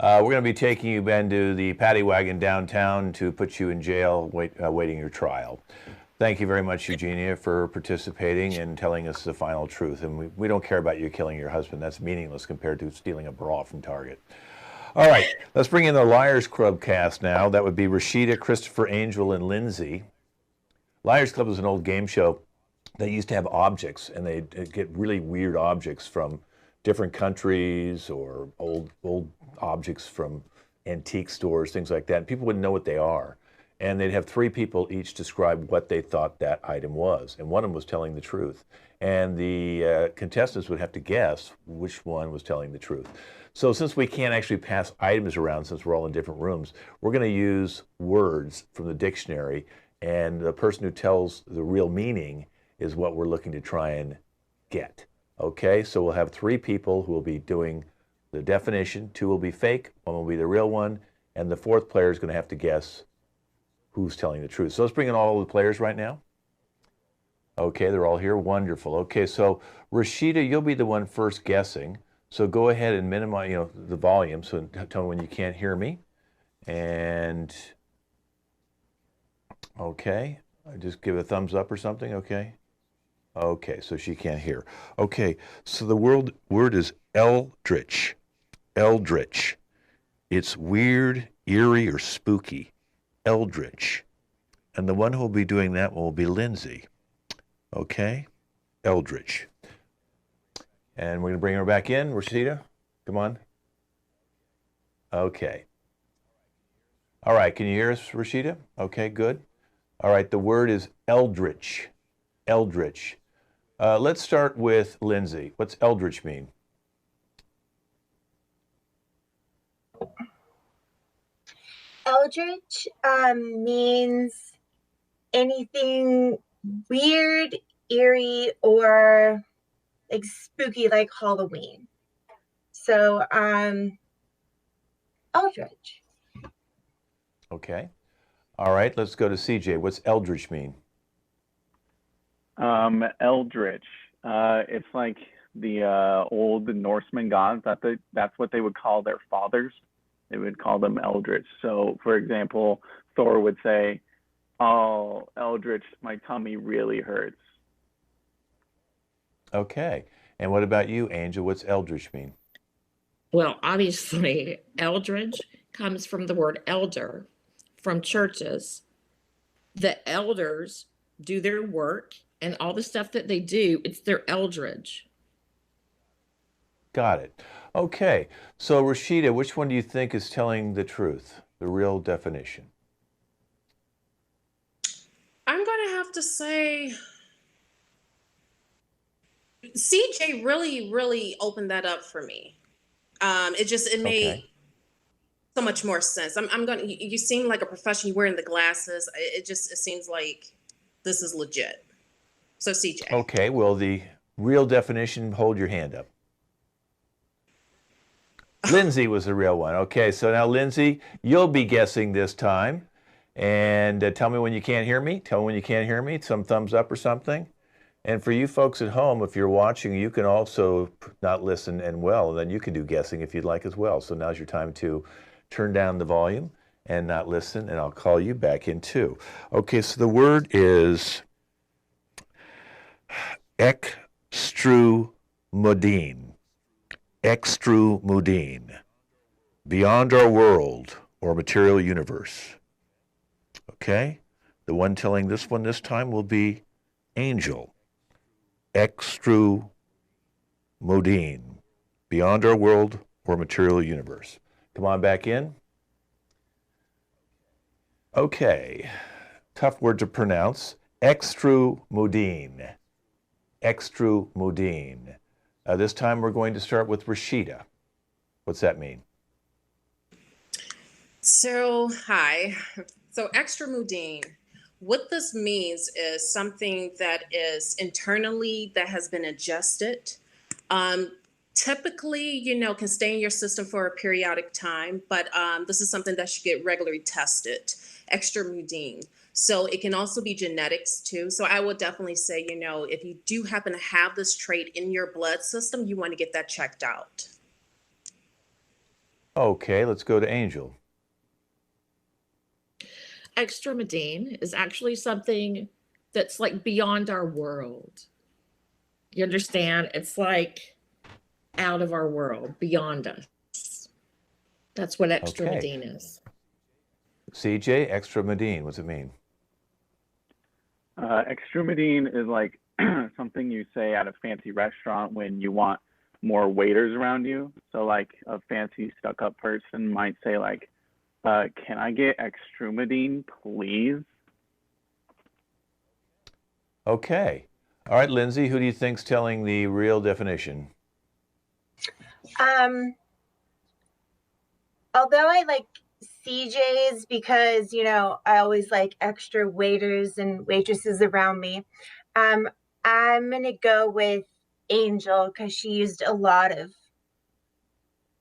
We're going to be taking you, Ben, to the paddy wagon downtown to put you in jail waiting your trial. Thank you very much, Eugenia, for participating and telling us the final truth. And we don't care about you killing your husband. That's meaningless compared to stealing a bra from Target. All right, let's bring in the Liars Club cast now. That would be Rashida, Christopher, Angel, and Lindsay. Liars Club is an old game show. They used to have objects, and they'd get really weird objects from different countries or old objects from antique stores, things like that. And people wouldn't know what they are. And they'd have three people each describe what they thought that item was. And one of them was telling the truth. And the contestants would have to guess which one was telling the truth. So since we can't actually pass items around, since we're all in different rooms, we're going to use words from the dictionary. And the person who tells the real meaning is what we're looking to try and get. Okay, so we'll have three people who will be doing the definition. Two will be fake, one will be the real one, and the fourth player is going to have to guess who's telling the truth. So let's bring in all the players right now. Okay, they're all here. Wonderful. Okay, so Rashida, you'll be the one first guessing. So go ahead and minimize, the volume. So tell me when you can't hear me. And okay, just give a thumbs up or something. Okay. Okay, so she can't hear. Okay, so the word is eldritch. Eldritch. It's weird, eerie, or spooky. Eldritch. And the one who will be doing that will be Lindsay. Okay. Eldritch. And we're going to bring her back in. Rashida, come on. Okay. All right. Can you hear us, Rashida? Okay, good. All right. The word is eldritch. Eldritch. Let's start with Lindsay. What's eldritch mean? Eldritch means anything weird, eerie, or like spooky, like Halloween. So, Eldritch. Okay. All right. Let's go to CJ. What's eldritch mean? Eldritch. It's like the old Norseman gods. That's what they would call their fathers. They would call them eldritch. So, for example, Thor would say, "Oh, eldritch, my tummy really hurts." Okay. And what about you, Angel? What's eldritch mean? Well, obviously, eldridge comes from the word elder from churches. The elders do their work and all the stuff that they do, it's their eldridge. Got it. Okay. So, Rashida, which one do you think is telling the truth, the real definition? I'm going to have to say CJ really opened that up for me. It made Okay. so much more sense. I'm going to, you seem like a professional, you're wearing the glasses. It seems like this is legit. So CJ. Okay. Well, the real definition, hold your hand up. Lindsay was the real one. Okay. So now, Lindsay, you'll be guessing this time. And tell me when you can't hear me. Tell me when you can't hear me. Some thumbs up or something. And for you folks at home, if you're watching, you can also not listen and then you can do guessing if you'd like as well. So now's your time to turn down the volume and not listen, and I'll call you back in too. Okay, so the word is extrumodine. Extrumodine. Beyond our world or material universe. Okay? The one telling this one this time will be Angel. Extrumodine, beyond our world or material universe. Come on back in. Okay, tough word to pronounce. Extrumodine. Extrumodine. This time we're going to start with Rashida. What's that mean? So, hi. So extramudine. What this means is something that is internally that has been adjusted. Typically, can stay in your system for a periodic time, but this is something that should get regularly tested. Extramudine. So it can also be genetics too. So I would definitely say, if you do happen to have this trait in your blood system, you want to get that checked out. Okay, let's go to Angel. Extremidine is actually something that's like beyond our world. You understand? It's like out of our world, beyond us. That's what extremidine is. CJ, extremidine, what's it mean? Extrumidine is like something you say at a fancy restaurant when you want more waiters around you. So like a fancy stuck-up person might say like, can I get extrumidine, please? Okay. All right, Lindsay, who do you think's telling the real definition? Although I like CJ's because, I always like extra waiters and waitresses around me, I'm going to go with Angel because she used a lot of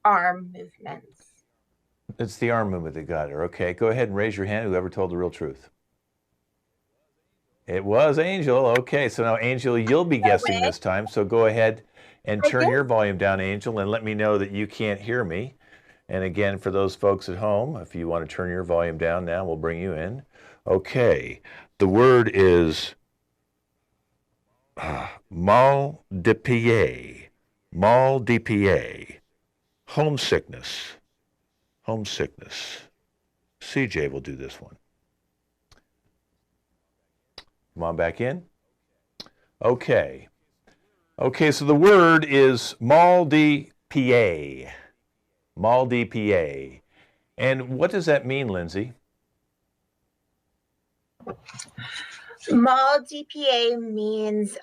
arm movements. It's the arm movement that got her. Okay, go ahead and raise your hand, whoever told the real truth. It was Angel. Okay, so now, Angel, you'll be guessing this time. So go ahead and turn your volume down, Angel, and let me know that you can't hear me. And again, for those folks at home, if you want to turn your volume down now, we'll bring you in. Okay, the word is mal de pied. Mal de pied. Homesickness. Homesickness. CJ will do this one. Come on back in. Okay. Okay, so the word is MALDPA. MALDPA. And what does that mean, Lindsay? Mall DPA means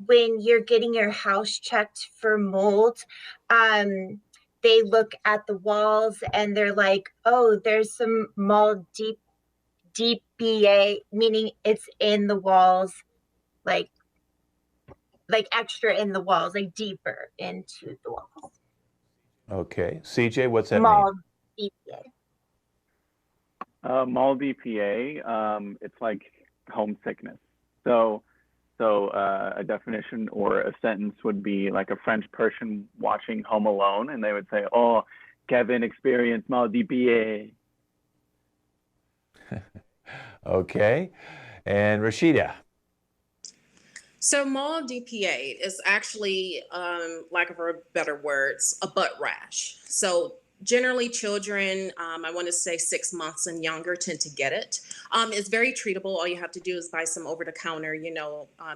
when you're getting your house checked for mold, they look at the walls and they're like, oh, there's some mold DPA, meaning it's in the walls, like extra in the walls, like deeper into the walls. Okay. CJ, what's that Mall mean? DPA. Mall DPA, it's like homesickness. So a definition or a sentence would be like a French person watching Home Alone, and they would say, "Oh, Kevin experienced Mall DPA." Okay. And Rashida. So mall DPA is actually, lack of better words, a butt rash. So generally children, I want to say 6 months and younger tend to get it. It's very treatable. All you have to do is buy some over-the-counter,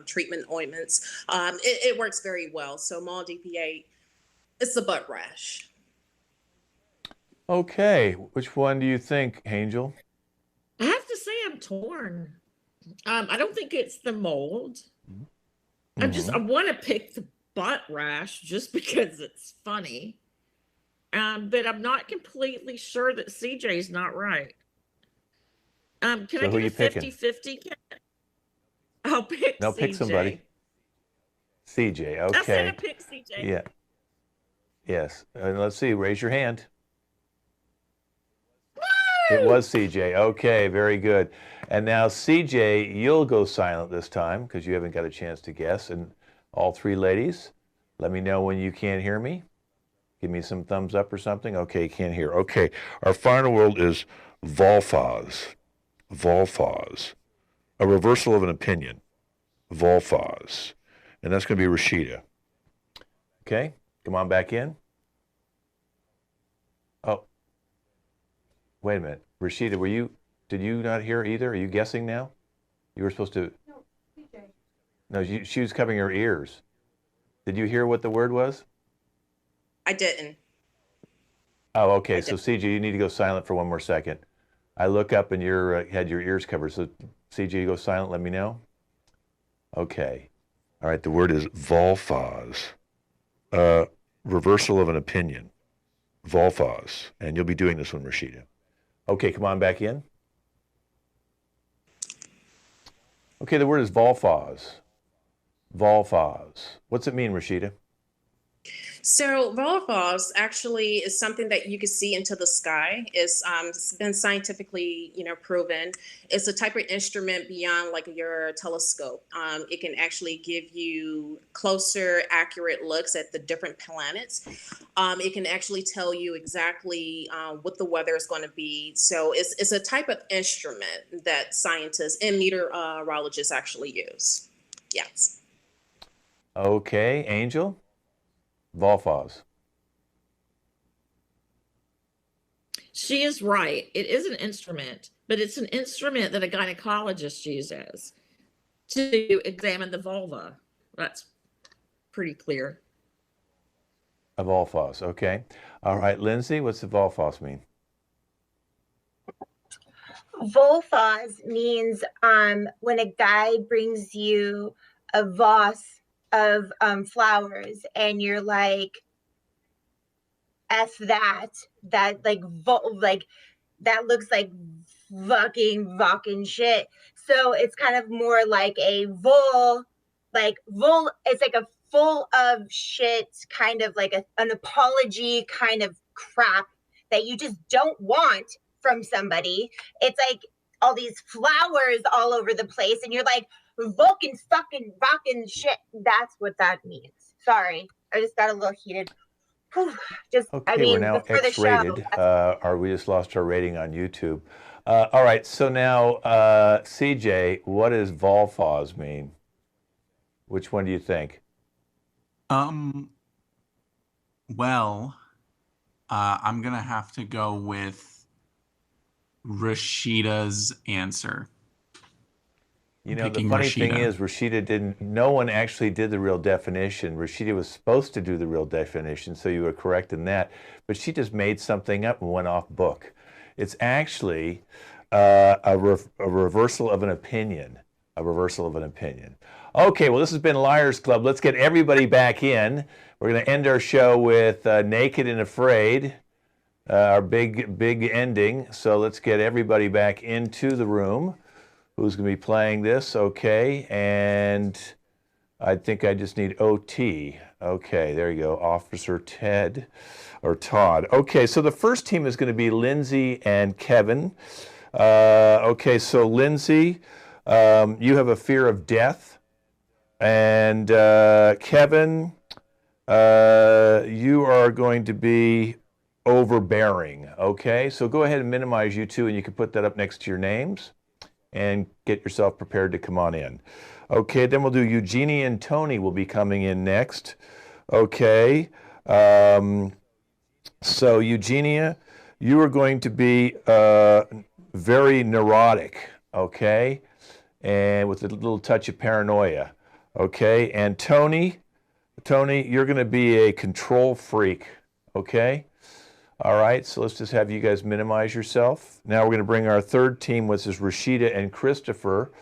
treatment ointments. It works very well. So mall DPA, it's a butt rash. Okay. Which one do you think, Angel? I have to say I'm torn. I don't think it's the mold. I want to pick the butt rash just because it's funny. But I'm not completely sure that CJ's not right. Can I get a 50-50? I'll pick No, CJ. pick somebody. CJ, okay. I said I pick CJ. Yeah. Yes. Let's see. Raise your hand. It was CJ. Okay, very good. And now, CJ, you'll go silent this time because you haven't got a chance to guess. And all three ladies, let me know when you can't hear me. Give me some thumbs up or something. Okay, can't hear. Okay, our final word is volfaz. Volfaz. A reversal of an opinion. Volfaz. And that's going to be Rashida. Okay, come on back in. Oh, wait a minute. Rashida, did you not hear either? Are you guessing now? You were supposed to. No, CJ. No, she was covering her ears. Did you hear what the word was? I didn't. Oh, okay. So CJ, you need to go silent for one more second. I look up and you had your ears covered. So CJ, you go silent. Let me know. Okay. All right. The word is volfaz. Reversal of an opinion. Volfaz. And you'll be doing this one, Rashida. Okay, come on back in. Okay, the word is volfaz. Volfaz. What's it mean, Rashida? So volfaz actually is something that you can see into the sky. It's been scientifically, proven. It's a type of instrument beyond like your telescope. It can actually give you closer, accurate looks at the different planets. It can actually tell you exactly what the weather is going to be. So it's a type of instrument that scientists and meteorologists actually use. Yes. Okay, Angel. Volfaz. She is right. It is an instrument, but it's an instrument that a gynecologist uses to examine the vulva. That's pretty clear. A volfaz. Okay. All right, Lindsay, what's the volfaz mean? Volfaz means when a guy brings you a vase of flowers and you're like, F that like that looks like fucking shit. So it's kind of more like a it's like a full of shit, kind of like an apology kind of crap that you just don't want from somebody. It's like all these flowers all over the place and you're like, fucking fucking shit. That's what that means. Sorry, I just got a little heated. Whew. Okay, we're now X-rated. We just lost our rating on YouTube. All right, so now CJ, what does volfaz mean? Which one do you think? Well, I'm gonna have to go with Rashida's answer. You know, the picking funny thing Rashida. is, Rashida didn't, no one actually did the real definition. Rashida was supposed to do the real definition, so you were correct in that. But she just made something up and went off book. It's actually a reversal of an opinion. A reversal of an opinion. Okay, well, this has been Liars Club. Let's get everybody back in. We're going to end our show with Naked and Afraid, our big ending. So let's get everybody back into the room. Who's going to be playing this? Okay, and I think I just need OT. Okay, there you go, Officer Ted or Todd. Okay, so the first team is going to be Lindsay and Kevin. Okay, so Lindsay, you have a fear of death, and Kevin, you are going to be overbearing. Okay, so go ahead and minimize you two, and you can put that up next to your names and get yourself prepared to come on in. Okay, then we'll do Eugenie and Tony will be coming in next. Okay, so Eugenia, you are going to be very neurotic, okay, and with a little touch of paranoia, okay, and Tony, you're going to be a control freak, okay. All right, so let's just have you guys minimize yourself. Now we're going to bring our third team, which is Rashida and Christopher.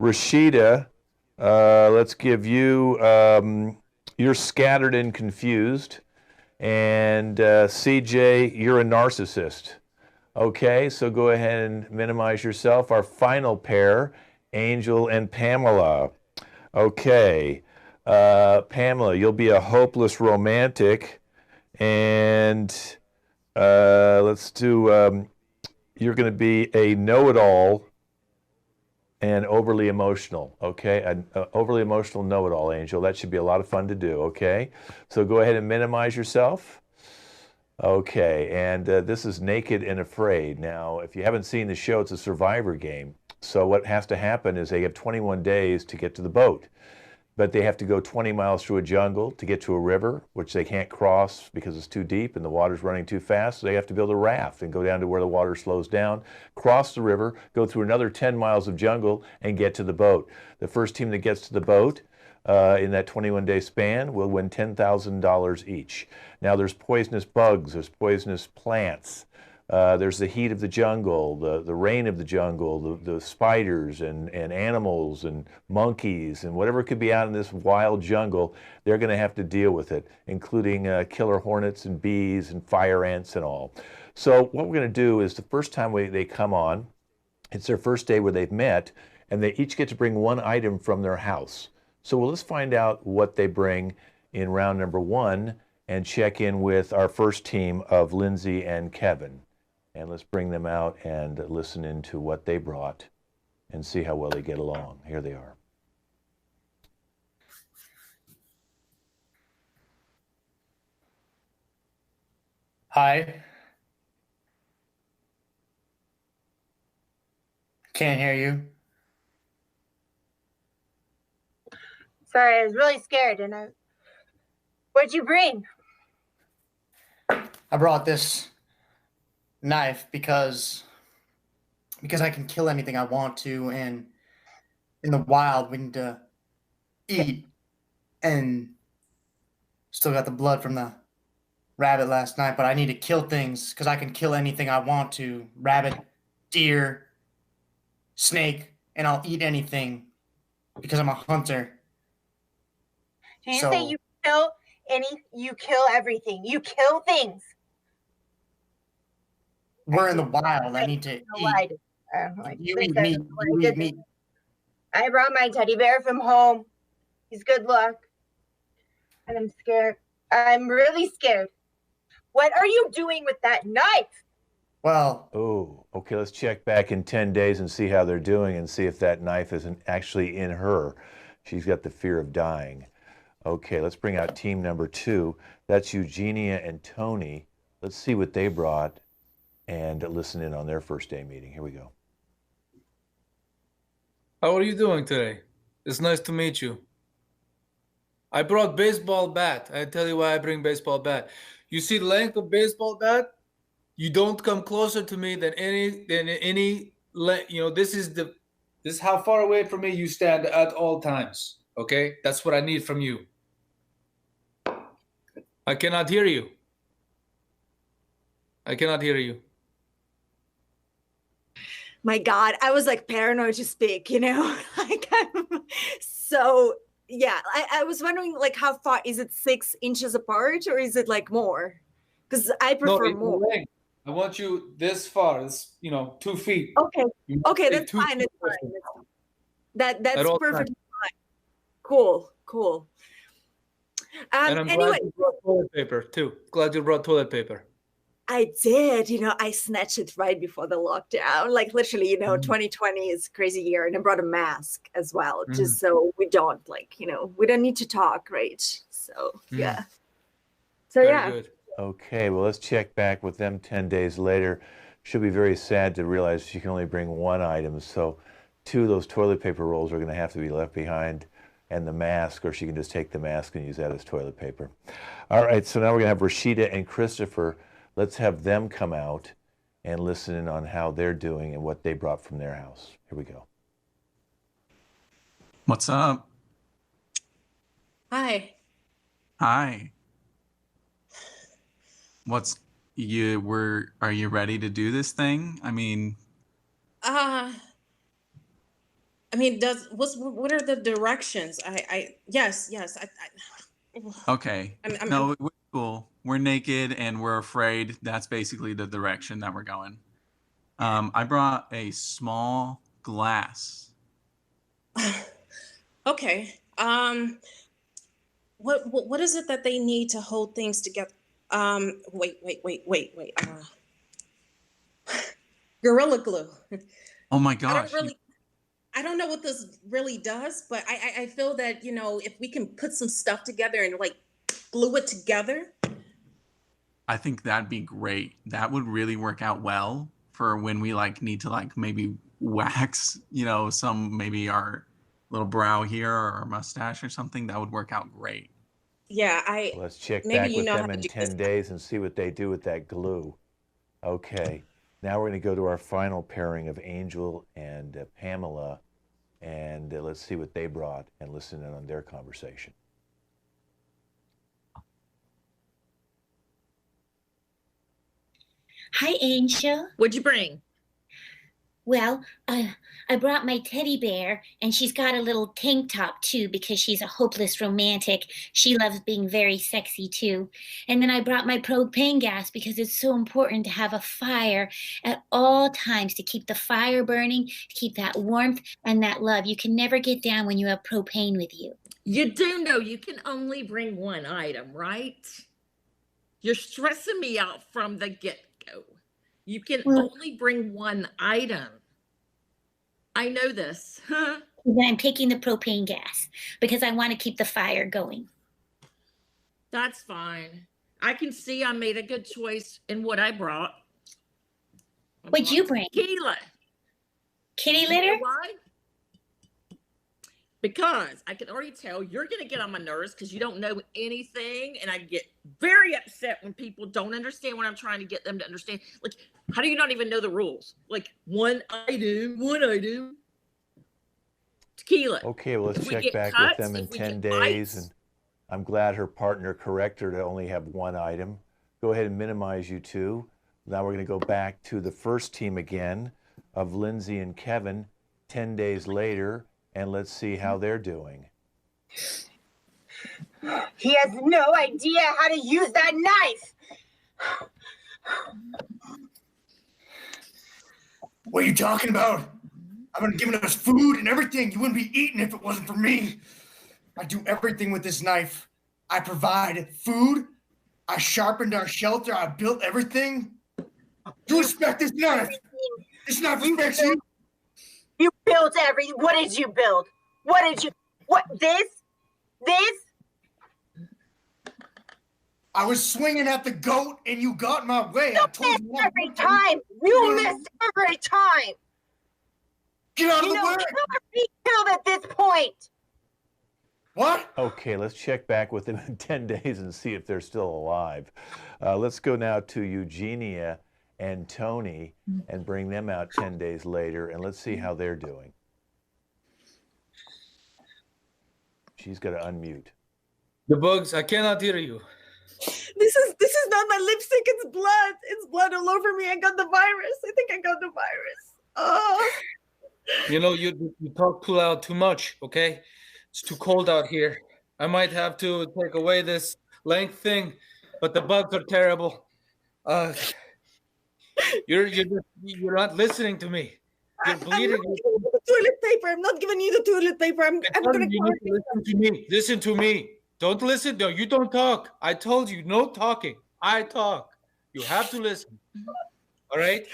Rashida, let's give you, you're scattered and confused. And CJ, you're a narcissist. Okay, so go ahead and minimize yourself. Our final pair, Angel and Pamela. Okay. Pamela, you'll be a hopeless romantic, and let's do, you're going to be a know-it-all and overly emotional, okay? An overly emotional know-it-all, Angel. That should be a lot of fun to do, okay? So go ahead and minimize yourself. Okay, and this is Naked and Afraid. Now, if you haven't seen the show, it's a survivor game. So what has to happen is they have 21 days to get to the boat. But they have to go 20 miles through a jungle to get to a river, which they can't cross because it's too deep and the water's running too fast. So they have to build a raft and go down to where the water slows down, cross the river, go through another 10 miles of jungle, and get to the boat. The first team that gets to the boat in that 21-day span will win $10,000 each. Now, there's poisonous bugs, there's poisonous plants, there's the heat of the jungle, the rain of the jungle, the spiders and animals and monkeys and whatever could be out in this wild jungle, they're going to have to deal with it, including killer hornets and bees and fire ants and all. So what we're going to do is the first time they come on, it's their first day where they've met, and they each get to bring one item from their house. So let's find out what they bring in round number one and check in with our first team of Lindsay and Kevin. And let's bring them out and listen into what they brought and see how well they get along. Here they are. Hi. Can't hear you. Sorry, I was really scared. And what'd you bring? I brought this knife because I can kill anything I want to, and in the wild we need to eat, and still got the blood from the rabbit last night, but I need to kill things because I can kill anything I want to. Rabbit, deer, snake, and I'll eat anything because I'm a hunter. Did you say you kill everything? You kill things. We're in the wild. I need to eat. You eat meat. You eat meat. I brought my teddy bear from home. He's good luck. And I'm scared. I'm really scared. What are you doing with that knife? Well. Oh, okay. Let's check back in 10 days and see how they're doing and see if that knife isn't actually in her. She's got the fear of dying. Okay, let's bring out team number two. That's Eugenia and Tony. Let's see what they brought and listen in on their first day meeting. Here we go. How are you doing today? It's nice to meet you. I brought baseball bat. I tell you why I bring baseball bat. You see the length of baseball bat? You don't come closer to me than any this is how far away from me you stand at all times. Okay, that's what I need from you. I cannot hear you. I cannot hear you. My God, I was like paranoid to speak, like so yeah, I was wondering like how far is it 6 inches apart or is it like more? Because I prefer in more. length. I want you this far. It's 2 feet. Okay. You Okay, stay that's 2 fine. feet That's away fine. from me. That's At all perfectly times. fine. Cool. And I'm Anyway, glad you brought toilet paper too. Glad you brought toilet paper. I did, I snatched it right before the lockdown. Like literally, 2020 is a crazy year. And I brought a mask as well, just so we don't we don't need to talk, right? So yeah. So Very yeah. good. Okay, well, let's check back with them 10 days later. She'll be very sad to realize she can only bring one item. So 2 of those toilet paper rolls are going to have to be left behind, and the mask, or she can just take the mask and use that as toilet paper. All right, so now we're going to have Rashida and Christopher. Let's have them come out and listen in on how they're doing and what they brought from their house. Here we go. What's up? Hi. Hi. Are you ready to do this thing? I mean, what are the directions? Yes. okay. No, we're cool. We're naked and we're afraid. That's basically the direction that we're going. I brought a small glass. Okay. What is it that they need to hold things together? Wait. Gorilla glue. Oh my gosh. I don't know what this really does, but I feel that, if we can put some stuff together and like glue it together. I think that'd be great. That would really work out well for when we need to maybe wax, some maybe our little brow here or our mustache or something. That would work out great. Yeah, Let's check back with them in 10 days and see what they do with that glue. Okay, now we're going to go to our final pairing of Angel and Pamela, and let's see what they brought and listen in on their conversation. Hi, Angel. What'd you bring? Well, I brought my teddy bear, and she's got a little tank top, too, because she's a hopeless romantic. She loves being very sexy, too. And then I brought my propane gas because it's so important to have a fire at all times to keep the fire burning, to keep that warmth and that love. You can never get down when you have propane with you. You do know you can only bring one item, right? You're stressing me out from the get-go. You can only bring one item. I know this. Then I'm taking the propane gas because I want to keep the fire going. That's fine. I can see I made a good choice in what I brought. What'd you bring? Tequila. Kitty litter? You know why? Because I can already tell you're going to get on my nerves because you don't know anything. And I get very upset when people don't understand what I'm trying to get them to understand. Like, how do you not even know the rules? Like, one item. Tequila. Okay, well, let's check back with them in 10 days. And I'm glad her partner corrected her to only have one item. Go ahead and minimize you two. Now we're going to go back to the first team again of Lindsay and Kevin 10 days later. And let's see how they're doing. He has no idea how to use that knife. What are you talking about? I've been giving us food and everything. You wouldn't be eating if it wasn't for me. I do everything with this knife. I provide food. I sharpened our shelter. I built everything. You respect this knife. This knife respects you. You built what did you build? This? I was swinging at the goat and you got in my way. You missed every time. You missed every time. Get out of the way. You'll be killed at this point. What? Okay, let's check back with them in 10 days and see if they're still alive. Let's go now to Eugenia and Tony and bring them out 10 days later, and let's see how they're doing. She's got to unmute. The bugs, I cannot hear you. This is not my lipstick. It's blood. It's blood all over me. I got the virus. I think I got the virus. Oh. You know, you talk too loud too much, okay? It's too cold out here. I might have to take away this length thing, but the bugs are terrible. You're not listening to me. You're bleeding. I'm not giving you the toilet paper. I'm not giving you the toilet paper. I'm gonna listen to me. Listen to me. Don't listen. No, you don't talk. I told you, no talking. I talk. You have to listen. All right?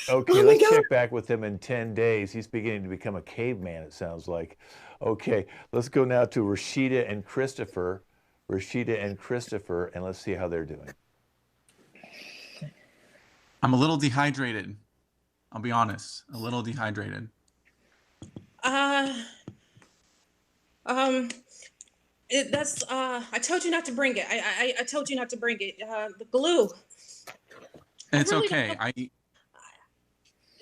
Okay, let's check back with him in 10 days. He's beginning to become a caveman, it sounds like. Okay, let's go now to Rashida and Christopher. And let's see how they're doing. I'm a little dehydrated. I'll be honest, a little dehydrated. I told you not to bring it. I told you not to bring it. The glue. It's really okay.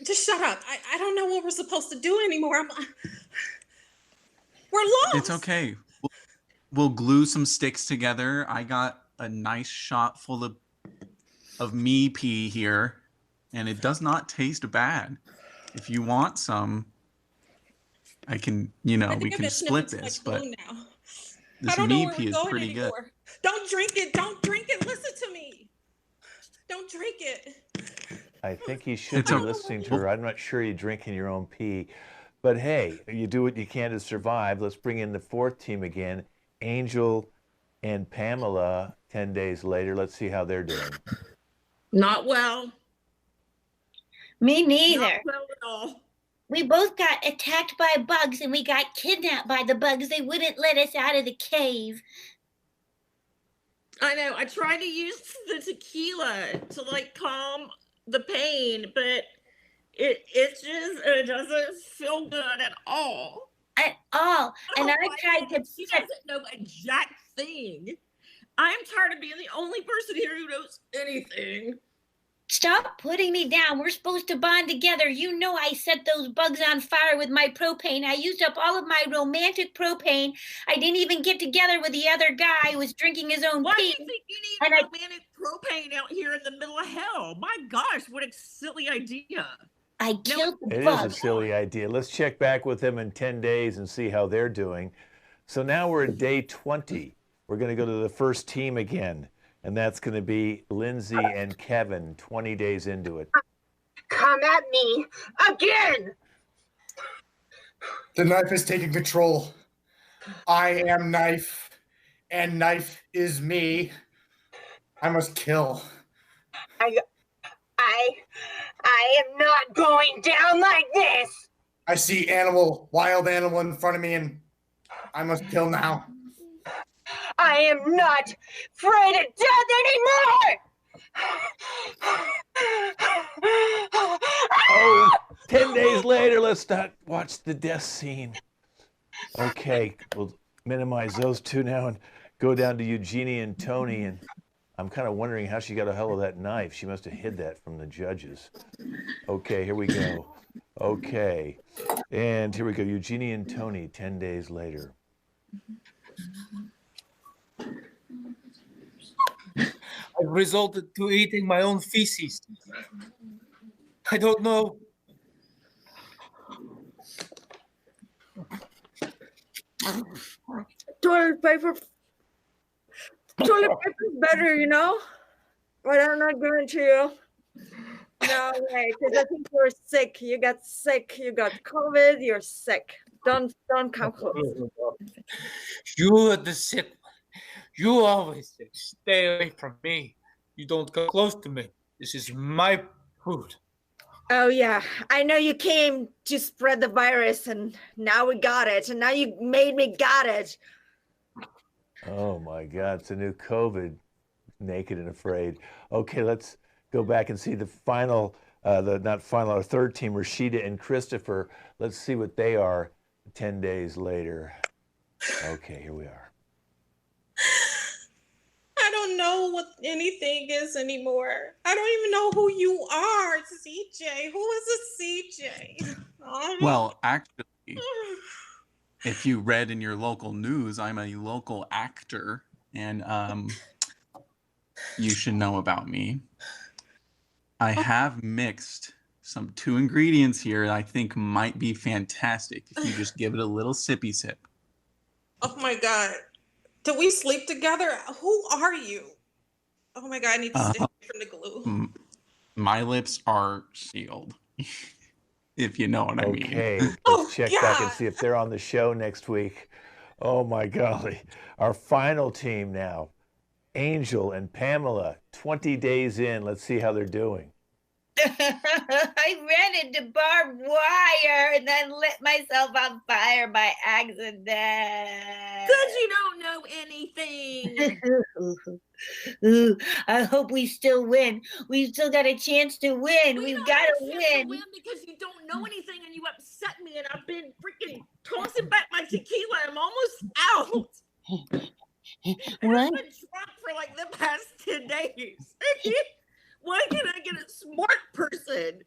Just shut up. I don't know what we're supposed to do anymore. We're lost. It's okay. We'll glue some sticks together. I got a nice shot full of me pee here, and it does not taste bad. If you want some, I can, we can split this, but this me pee is pretty good. Don't drink it. Don't drink it. Listen to me. Don't drink it. I think you should be listening to her. I'm not sure you're drinking your own pee. But hey, you do what you can to survive. Let's bring in the fourth team again. Angel and Pamela 10 days later. Let's see how they're doing. Not well. Me neither. Not well at all. We both got attacked by bugs and we got kidnapped by the bugs. They wouldn't let us out of the cave. I know. I tried to use the tequila to calm the pain, but it doesn't feel good at all. At all. And I tried to. She doesn't know a jack thing. I'm tired of being the only person here who knows anything. Stop putting me down. We're supposed to bond together. You know I set those bugs on fire with my propane. I used up all of my romantic propane. I didn't even get together with the other guy who was drinking his own Why pee. do you think you need romantic propane out here in the middle of hell? My gosh, what a silly idea. I killed the It bug. is a silly idea. Let's check back with them in 10 days and see how they're doing. So now we're at day 20. We're going to go to the first team again. And that's going to be Lindsay and Kevin, 20 days into it. Come at me again. The knife is taking control. I am knife, and knife is me. I must kill. I am not going down like this. I see wild animal in front of me, and I must kill now. I am not afraid of death anymore. Oh, 10 days later, let's not watch the death scene. Okay, we'll minimize those two now and go down to Eugenie and Tony. And I'm kind of wondering how she got a hold of that knife. She must have hid that from the judges. Okay, here we go. Okay, and here we go. Eugenie and Tony, 10 days later. I've resorted to eating my own feces. I don't know. Toilet paper. Toilet paper is better, but I'm not going to. No way, because I think you're sick. You got sick. You got COVID. You're sick. Don't come close. You are the sick one. You always say, stay away from me. You don't come close to me. This is my food. Oh yeah, I know you came to spread the virus, and now we got it, and now you made me got it. Oh my God, it's a new COVID, naked and afraid. Okay, let's go back and see the final, our third team, Rashida and Christopher. Let's see what they are 10 days later. Okay, here we are. I don't know what anything is anymore. I don't even know who you are, CJ. Who is a CJ? Well, actually, if you read in your local news, I'm a local actor, and you should know about me. I have mixed some 2 ingredients here that I think might be fantastic if you just give it a little sippy sip. Oh my God. Did we sleep together? Who are you? Oh my God, I need to stay from the glue. My lips are sealed, if you know what I mean. Okay, let's check back and see if they're on the show next week. Oh my golly. Our final team now, Angel and Pamela, 20 days in. Let's see how they're doing. I ran into barbed wire and then lit myself on fire by accident. Because you don't know anything. Ooh, I hope we still win. We've still got a chance to win. We've got to win. Because you don't know anything and you upset me, and I've been freaking tossing back my tequila. I'm almost out. And I've been drunk for like the past 10 days. Why can't I get a smart person?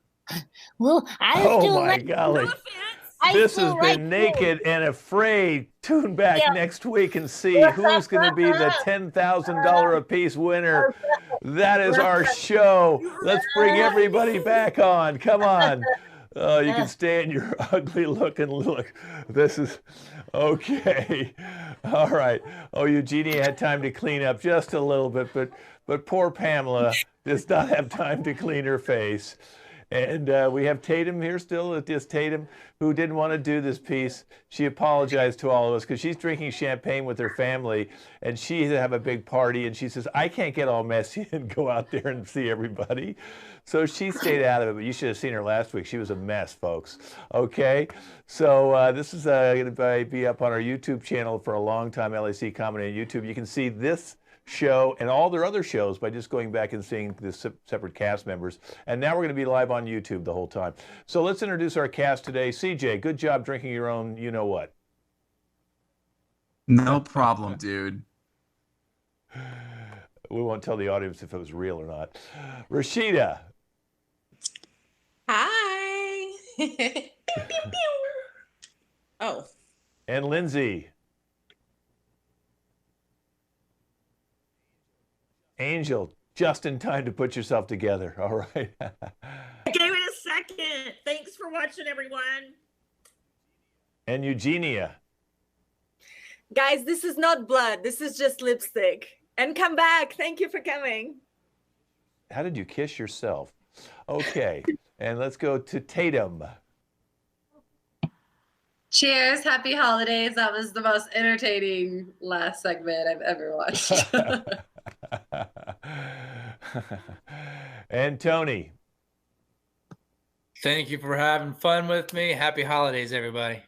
Well, I Oh still my like golly. No offense. This has been Naked and Afraid. Tune back next week and see who's going to be the $10,000 apiece winner. That is our show. Let's bring everybody back on. Come on. Oh, you can stay in your ugly looking look. This is okay. All right. Oh, Eugenia had time to clean up just a little bit, but poor Pamela does not have time to clean her face. And we have Tatum here still. It is Tatum who didn't want to do this piece. She apologized to all of us because she's drinking champagne with her family and she have a big party. And she says, I can't get all messy and go out there and see everybody. So she stayed out of it, but you should have seen her last week. She was a mess, folks. Okay, so this is going to be up on our YouTube channel for a long time, LAC Comedy on YouTube. You can see this show and all their other shows by just going back and seeing the separate cast members. And now we're going to be live on YouTube the whole time. So let's introduce our cast today. CJ, good job drinking your own you-know-what. No problem, dude. We won't tell the audience if it was real or not. Rashida. Hi. Pew, pew, pew. Oh. And Lindsay. Angel, just in time to put yourself together. All right. Give it a second. Thanks for watching, everyone. And Eugenia. Guys, this is not blood. This is just lipstick. And come back. Thank you for coming. How did you kiss yourself? Okay. And let's go to Tatum. Cheers. Happy holidays. That was the most entertaining last segment I've ever watched. And Tony. Thank you for having fun with me. Happy holidays, everybody.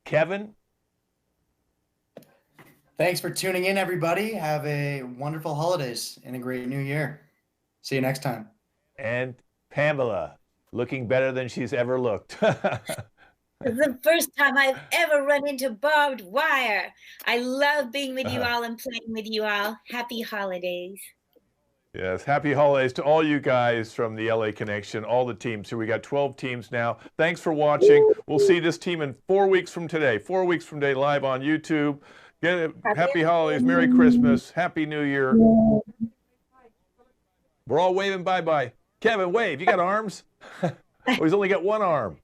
Kevin. Thanks for tuning in, everybody. Have a wonderful holidays and a great new year. See you next time. And Pamela, looking better than she's ever looked. It's the first time I've ever run into barbed wire. I love being with you all and playing with you all. Happy holidays. Yes, happy holidays to all you guys from the LA Connection, all the teams here. We got 12 teams now. Thanks for watching. We'll see this team in 4 weeks from today. 4 weeks from today, live on YouTube. Happy holidays, Merry Christmas, Happy New Year. We're all waving bye-bye. Kevin, wave. You got arms? Oh, he's only got one arm.